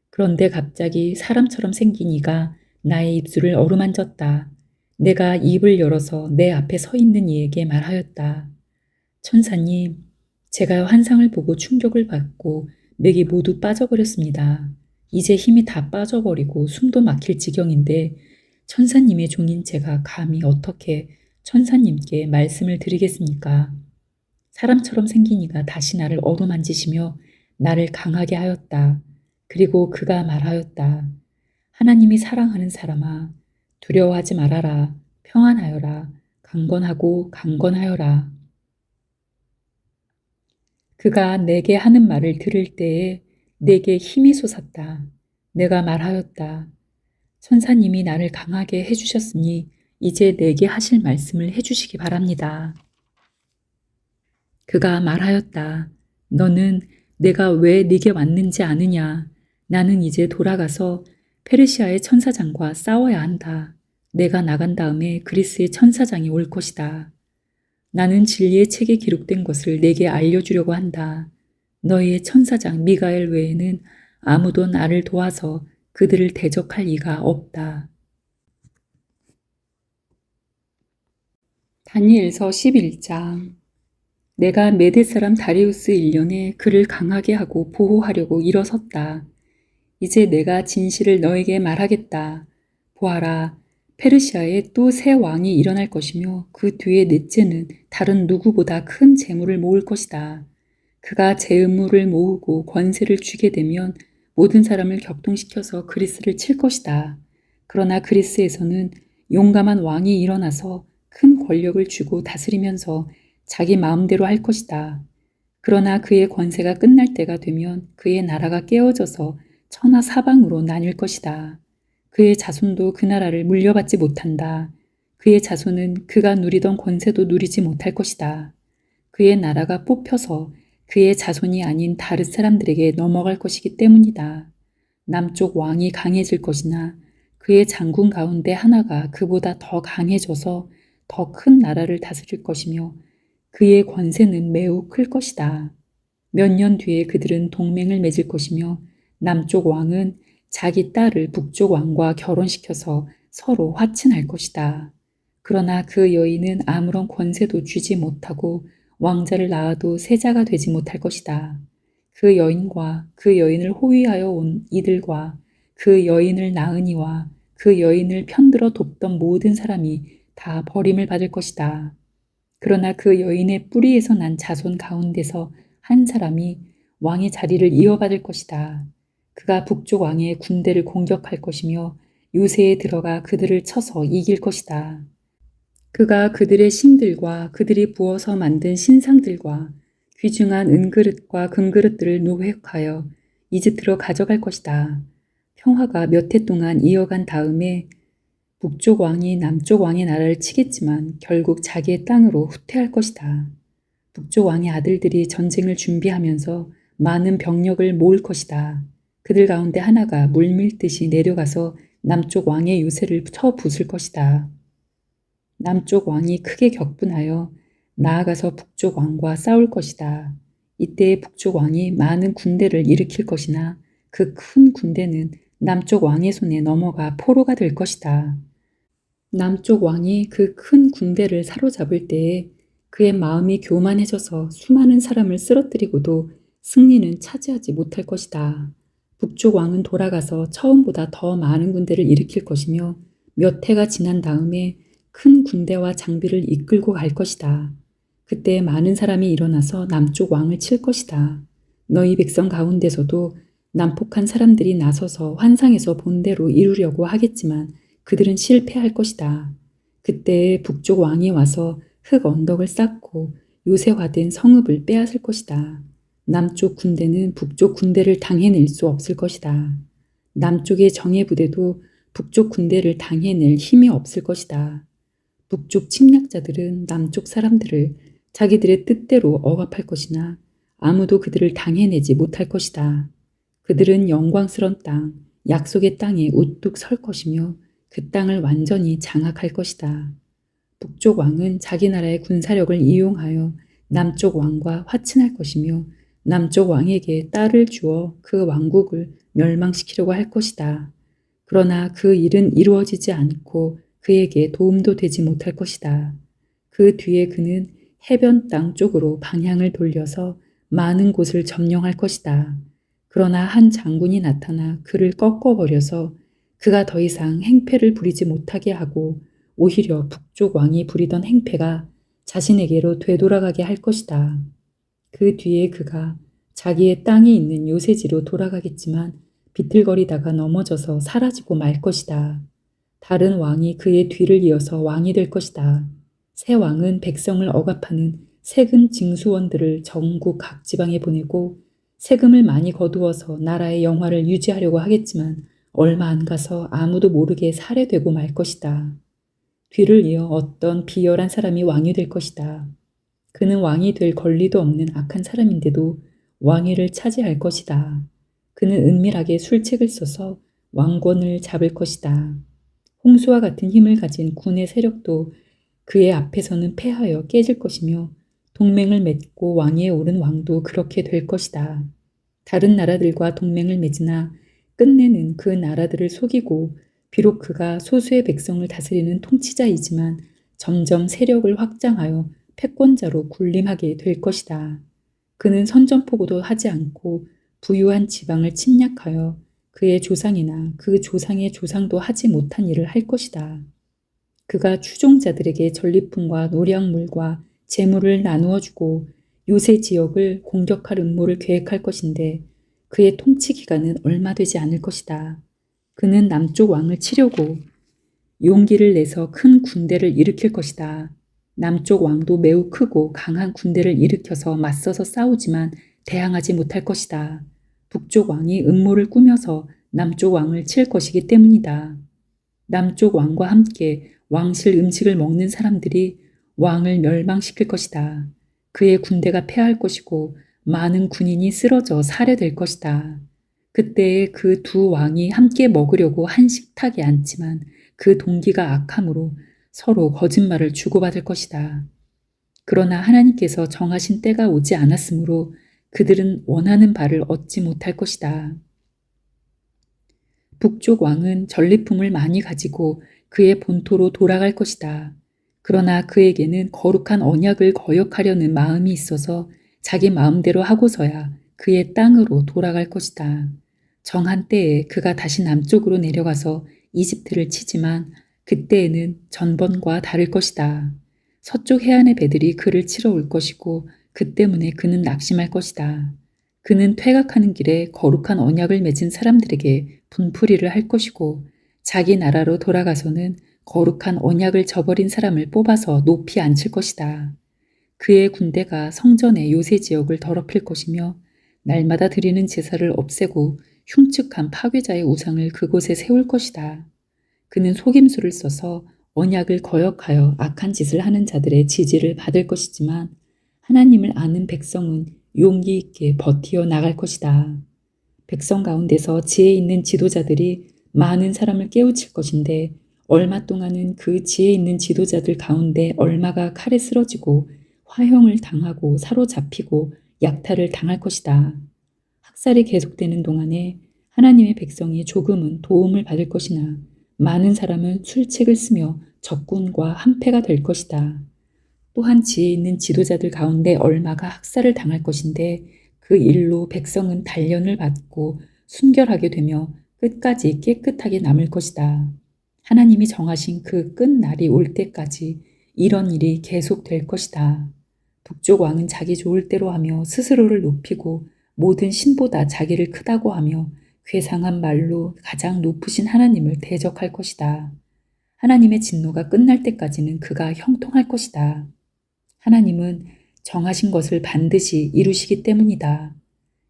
그런데 갑자기 사람처럼 생긴 이가 나의 입술을 어루만졌다. 내가 입을 열어서 내 앞에 서 있는 이에게 말하였다. 천사님, 제가 환상을 보고 충격을 받고 맥이 모두 빠져버렸습니다. 이제 힘이 다 빠져버리고 숨도 막힐 지경인데 천사님의 종인 제가 감히 어떻게 천사님께 말씀을 드리겠습니까? 사람처럼 생긴 이가 다시 나를 어루만지시며 나를 강하게 하였다. 그리고 그가 말하였다. 하나님이 사랑하는 사람아, 두려워하지 말아라. 평안하여라. 강건하고 강건하여라. 그가 내게 하는 말을 들을 때에 내게 힘이 솟았다. 내가 말하였다. 천사님이 나를 강하게 해주셨으니 이제 내게 하실 말씀을 해주시기 바랍니다. 그가 말하였다. 너는 내가 왜 네게 왔는지 아느냐? 나는 이제 돌아가서 페르시아의 천사장과 싸워야 한다. 내가 나간 다음에 그리스의 천사장이 올 것이다. 나는 진리의 책에 기록된 것을 내게 알려주려고 한다. 너희의 천사장 미가엘 외에는 아무도 나를 도와서 그들을 대적할 이가 없다. 다니엘서 11장. 내가 메대 사람 다리우스 1년에 그를 강하게 하고 보호하려고 일어섰다. 이제 내가 진실을 너에게 말하겠다. 보아라, 페르시아에 또 새 왕이 일어날 것이며 그 뒤에 넷째는 다른 누구보다 큰 재물을 모을 것이다. 그가 재물을 모으고 권세를 쥐게 되면 모든 사람을 격동시켜서 그리스를 칠 것이다. 그러나 그리스에서는 용감한 왕이 일어나서 큰 권력을 쥐고 다스리면서 자기 마음대로 할 것이다. 그러나 그의 권세가 끝날 때가 되면 그의 나라가 깨어져서 천하 사방으로 나뉠 것이다. 그의 자손도 그 나라를 물려받지 못한다. 그의 자손은 그가 누리던 권세도 누리지 못할 것이다. 그의 나라가 뽑혀서 그의 자손이 아닌 다른 사람들에게 넘어갈 것이기 때문이다. 남쪽 왕이 강해질 것이나 그의 장군 가운데 하나가 그보다 더 강해져서 더 큰 나라를 다스릴 것이며 그의 권세는 매우 클 것이다. 몇 년 뒤에 그들은 동맹을 맺을 것이며 남쪽 왕은 자기 딸을 북쪽 왕과 결혼시켜서 서로 화친할 것이다. 그러나 그 여인은 아무런 권세도 쥐지 못하고 왕자를 낳아도 세자가 되지 못할 것이다. 그 여인과 그 여인을 호위하여 온 이들과 그 여인을 낳은 이와 그 여인을 편들어 돕던 모든 사람이 다 버림을 받을 것이다. 그러나 그 여인의 뿌리에서 난 자손 가운데서 한 사람이 왕의 자리를 이어받을 것이다. 그가 북쪽 왕의 군대를 공격할 것이며 요새에 들어가 그들을 쳐서 이길 것이다. 그가 그들의 신들과 그들이 부어서 만든 신상들과 귀중한 은그릇과 금그릇들을 노획하여 이집트로 가져갈 것이다. 평화가 몇 해 동안 이어간 다음에 북쪽 왕이 남쪽 왕의 나라를 치겠지만 결국 자기의 땅으로 후퇴할 것이다. 북쪽 왕의 아들들이 전쟁을 준비하면서 많은 병력을 모을 것이다. 그들 가운데 하나가 물밀듯이 내려가서 남쪽 왕의 요새를 쳐 부술 것이다. 남쪽 왕이 크게 격분하여 나아가서 북쪽 왕과 싸울 것이다. 이때 북쪽 왕이 많은 군대를 일으킬 것이나 그 큰 군대는 남쪽 왕의 손에 넘어가 포로가 될 것이다. 남쪽 왕이 그 큰 군대를 사로잡을 때에 그의 마음이 교만해져서 수많은 사람을 쓰러뜨리고도 승리는 차지하지 못할 것이다. 북쪽 왕은 돌아가서 처음보다 더 많은 군대를 일으킬 것이며 몇 해가 지난 다음에 큰 군대와 장비를 이끌고 갈 것이다. 그때 많은 사람이 일어나서 남쪽 왕을 칠 것이다. 너희 백성 가운데서도 난폭한 사람들이 나서서 환상에서 본 대로 이루려고 하겠지만 그들은 실패할 것이다. 그때 북쪽 왕이 와서 흙 언덕을 쌓고 요새화된 성읍을 빼앗을 것이다. 남쪽 군대는 북쪽 군대를 당해낼 수 없을 것이다. 남쪽의 정예부대도 북쪽 군대를 당해낼 힘이 없을 것이다. 북쪽 침략자들은 남쪽 사람들을 자기들의 뜻대로 억압할 것이나 아무도 그들을 당해내지 못할 것이다. 그들은 영광스런 땅, 약속의 땅에 우뚝 설 것이며 그 땅을 완전히 장악할 것이다. 북쪽 왕은 자기 나라의 군사력을 이용하여 남쪽 왕과 화친할 것이며 남쪽 왕에게 딸을 주어 그 왕국을 멸망시키려고 할 것이다. 그러나 그 일은 이루어지지 않고 그에게 도움도 되지 못할 것이다. 그 뒤에 그는 해변 땅 쪽으로 방향을 돌려서 많은 곳을 점령할 것이다. 그러나 한 장군이 나타나 그를 꺾어버려서 그가 더 이상 행패를 부리지 못하게 하고 오히려 북쪽 왕이 부리던 행패가 자신에게로 되돌아가게 할 것이다. 그 뒤에 그가 자기의 땅에 있는 요새지로 돌아가겠지만 비틀거리다가 넘어져서 사라지고 말 것이다. 다른 왕이 그의 뒤를 이어서 왕이 될 것이다. 새 왕은 백성을 억압하는 세금 징수원들을 전국 각 지방에 보내고 세금을 많이 거두어서 나라의 영화를 유지하려고 하겠지만 얼마 안 가서 아무도 모르게 살해되고 말 것이다. 뒤를 이어 어떤 비열한 사람이 왕이 될 것이다. 그는 왕이 될 권리도 없는 악한 사람인데도 왕위를 차지할 것이다. 그는 은밀하게 술책을 써서 왕권을 잡을 것이다. 홍수와 같은 힘을 가진 군의 세력도 그의 앞에서는 패하여 깨질 것이며 동맹을 맺고 왕위에 오른 왕도 그렇게 될 것이다. 다른 나라들과 동맹을 맺으나 끝내는 그 나라들을 속이고 비록 그가 소수의 백성을 다스리는 통치자이지만 점점 세력을 확장하여 패권자로 군림하게 될 것이다. 그는 선전포고도 하지 않고 부유한 지방을 침략하여 그의 조상이나 그 조상의 조상도 하지 못한 일을 할 것이다. 그가 추종자들에게 전리품과 노량물과 재물을 나누어 주고 요새 지역을 공격할 음모를 계획할 것인데 그의 통치 기간은 얼마 되지 않을 것이다. 그는 남쪽 왕을 치려고 용기를 내서 큰 군대를 일으킬 것이다. 남쪽 왕도 매우 크고 강한 군대를 일으켜서 맞서서 싸우지만 대항하지 못할 것이다. 북쪽 왕이 음모를 꾸며서 남쪽 왕을 칠 것이기 때문이다. 남쪽 왕과 함께 왕실 음식을 먹는 사람들이 왕을 멸망시킬 것이다. 그의 군대가 패할 것이고 많은 군인이 쓰러져 살해될 것이다. 그때에 그 두 왕이 함께 먹으려고 한 식탁에 앉지만 그 동기가 악함으로 서로 거짓말을 주고받을 것이다. 그러나 하나님께서 정하신 때가 오지 않았으므로 그들은 원하는 바를 얻지 못할 것이다. 북쪽 왕은 전리품을 많이 가지고 그의 본토로 돌아갈 것이다. 그러나 그에게는 거룩한 언약을 거역하려는 마음이 있어서 자기 마음대로 하고서야 그의 땅으로 돌아갈 것이다. 정한 때에 그가 다시 남쪽으로 내려가서 이집트를 치지만 그때에는 전번과 다를 것이다. 서쪽 해안의 배들이 그를 치러 올 것이고 그 때문에 그는 낙심할 것이다. 그는 퇴각하는 길에 거룩한 언약을 맺은 사람들에게 분풀이를 할 것이고 자기 나라로 돌아가서는 거룩한 언약을 저버린 사람을 뽑아서 높이 앉힐 것이다. 그의 군대가 성전의 요새 지역을 더럽힐 것이며 날마다 드리는 제사를 없애고 흉측한 파괴자의 우상을 그곳에 세울 것이다. 그는 속임수를 써서 언약을 거역하여 악한 짓을 하는 자들의 지지를 받을 것이지만 하나님을 아는 백성은 용기 있게 버티어 나갈 것이다. 백성 가운데서 지혜 있는 지도자들이 많은 사람을 깨우칠 것인데 얼마 동안은 그 지혜 있는 지도자들 가운데 얼마가 칼에 쓰러지고 화형을 당하고 사로잡히고 약탈을 당할 것이다. 학살이 계속되는 동안에 하나님의 백성이 조금은 도움을 받을 것이나 많은 사람은 술책을 쓰며 적군과 한패가 될 것이다. 또한 지혜 있는 지도자들 가운데 얼마가 학살을 당할 것인데 그 일로 백성은 단련을 받고 순결하게 되며 끝까지 깨끗하게 남을 것이다. 하나님이 정하신 그 끝날이 올 때까지 이런 일이 계속될 것이다. 북쪽 왕은 자기 좋을 대로 하며 스스로를 높이고 모든 신보다 자기를 크다고 하며 괴상한 말로 가장 높으신 하나님을 대적할 것이다. 하나님의 진노가 끝날 때까지는 그가 형통할 것이다. 하나님은 정하신 것을 반드시 이루시기 때문이다.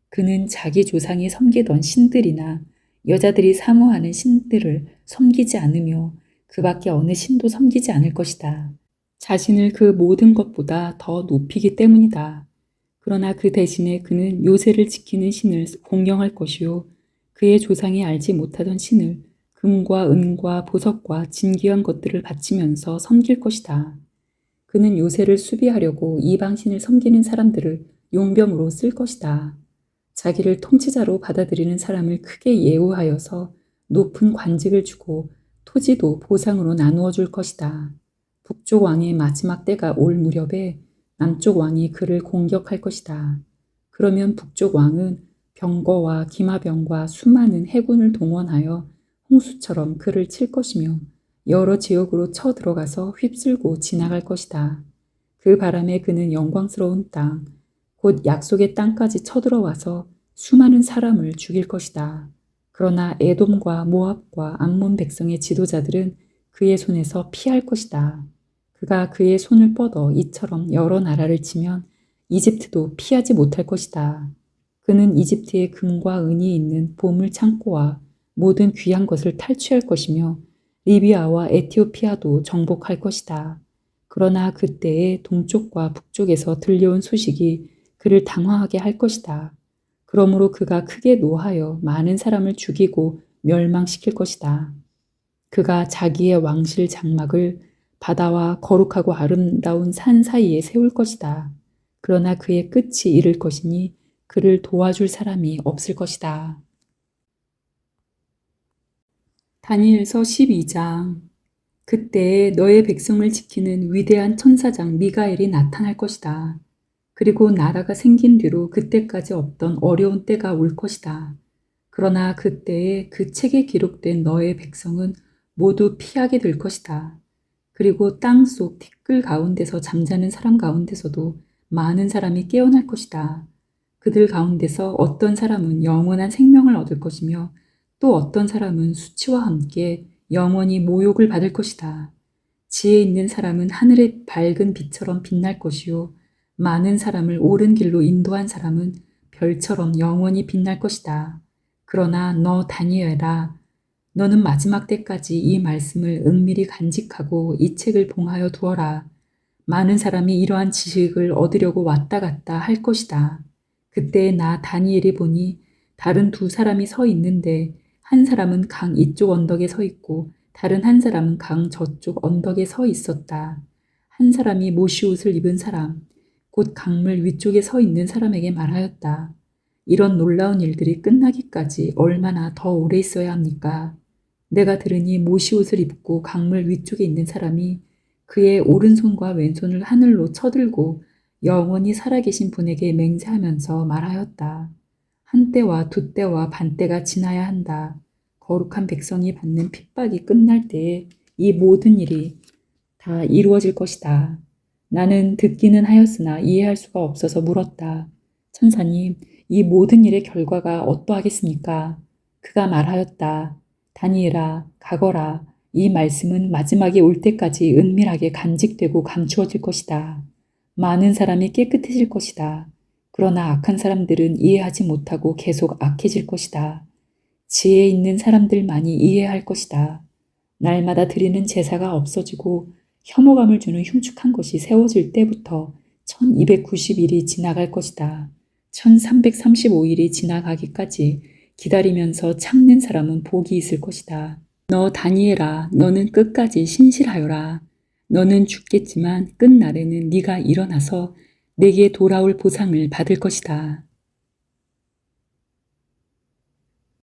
그는 자기 조상이 섬기던 신들이나 여자들이 사모하는 신들을 섬기지 않으며 그 밖에 어느 신도 섬기지 않을 것이다. 자신을 그 모든 것보다 더 높이기 때문이다. 그러나 그 대신에 그는 요새를 지키는 신을 공경할 것이요 그의 조상이 알지 못하던 신을 금과 은과 보석과 진귀한 것들을 바치면서 섬길 것이다. 그는 요새를 수비하려고 이방신을 섬기는 사람들을 용병으로 쓸 것이다. 자기를 통치자로 받아들이는 사람을 크게 예우하여서 높은 관직을 주고 토지도 보상으로 나누어 줄 것이다. 북쪽 왕의 마지막 때가 올 무렵에 남쪽 왕이 그를 공격할 것이다. 그러면 북쪽 왕은 병거와 기마병과 수많은 해군을 동원하여 홍수처럼 그를 칠 것이며 여러 지역으로 쳐들어가서 휩쓸고 지나갈 것이다. 그 바람에 그는 영광스러운 땅, 곧 약속의 땅까지 쳐들어와서 수많은 사람을 죽일 것이다. 그러나 에돔과 모압과 암몬 백성의 지도자들은 그의 손에서 피할 것이다. 그가 그의 손을 뻗어 이처럼 여러 나라를 치면 이집트도 피하지 못할 것이다. 그는 이집트의 금과 은이 있는 보물 창고와 모든 귀한 것을 탈취할 것이며 리비아와 에티오피아도 정복할 것이다. 그러나 그때에 동쪽과 북쪽에서 들려온 소식이 그를 당황하게 할 것이다. 그러므로 그가 크게 노하여 많은 사람을 죽이고 멸망시킬 것이다. 그가 자기의 왕실 장막을 바다와 거룩하고 아름다운 산 사이에 세울 것이다. 그러나 그의 끝이 이를 것이니 그를 도와줄 사람이 없을 것이다. 다니엘서 12장. 그때에 너의 백성을 지키는 위대한 천사장 미가엘이 나타날 것이다. 그리고 나라가 생긴 뒤로 그때까지 없던 어려운 때가 올 것이다. 그러나 그때에 그 책에 기록된 너의 백성은 모두 피하게 될 것이다. 그리고 땅속 티끌 가운데서 잠자는 사람 가운데서도 많은 사람이 깨어날 것이다. 그들 가운데서 어떤 사람은 영원한 생명을 얻을 것이며 또 어떤 사람은 수치와 함께 영원히 모욕을 받을 것이다. 지혜 있는 사람은 하늘의 밝은 빛처럼 빛날 것이요. 많은 사람을 옳은 길로 인도한 사람은 별처럼 영원히 빛날 것이다. 그러나 너 다니엘아, 너는 마지막 때까지 이 말씀을 은밀히 간직하고 이 책을 봉하여 두어라. 많은 사람이 이러한 지식을 얻으려고 왔다 갔다 할 것이다. 그때 나 다니엘이 보니 다른 두 사람이 서 있는데 한 사람은 강 이쪽 언덕에 서 있고 다른 한 사람은 강 저쪽 언덕에 서 있었다. 한 사람이 모시옷을 입은 사람, 곧 강물 위쪽에 서 있는 사람에게 말하였다. 이런 놀라운 일들이 끝나기까지 얼마나 더 오래 있어야 합니까? 내가 들으니 모시옷을 입고 강물 위쪽에 있는 사람이 그의 오른손과 왼손을 하늘로 쳐들고 영원히 살아계신 분에게 맹세하면서 말하였다. 한 때와 두 때와 반 때가 지나야 한다. 거룩한 백성이 받는 핍박이 끝날 때에 이 모든 일이 다 이루어질 것이다. 나는 듣기는 하였으나 이해할 수가 없어서 물었다. 천사님, 이 모든 일의 결과가 어떠하겠습니까? 그가 말하였다. 다니엘아, 가거라. 이 말씀은 마지막에 올 때까지 은밀하게 간직되고 감추어질 것이다. 많은 사람이 깨끗해질 것이다. 그러나 악한 사람들은 이해하지 못하고 계속 악해질 것이다. 지혜 있는 사람들만이 이해할 것이다. 날마다 드리는 제사가 없어지고 혐오감을 주는 흉측한 것이 세워질 때부터 1290일이 지나갈 것이다. 1335일이 지나가기까지 기다리면서 참는 사람은 복이 있을 것이다. 너 다니엘아, 너는 끝까지 신실하여라. 너는 죽겠지만 끝날에는 네가 일어나서 내게 돌아올 보상을 받을 것이다.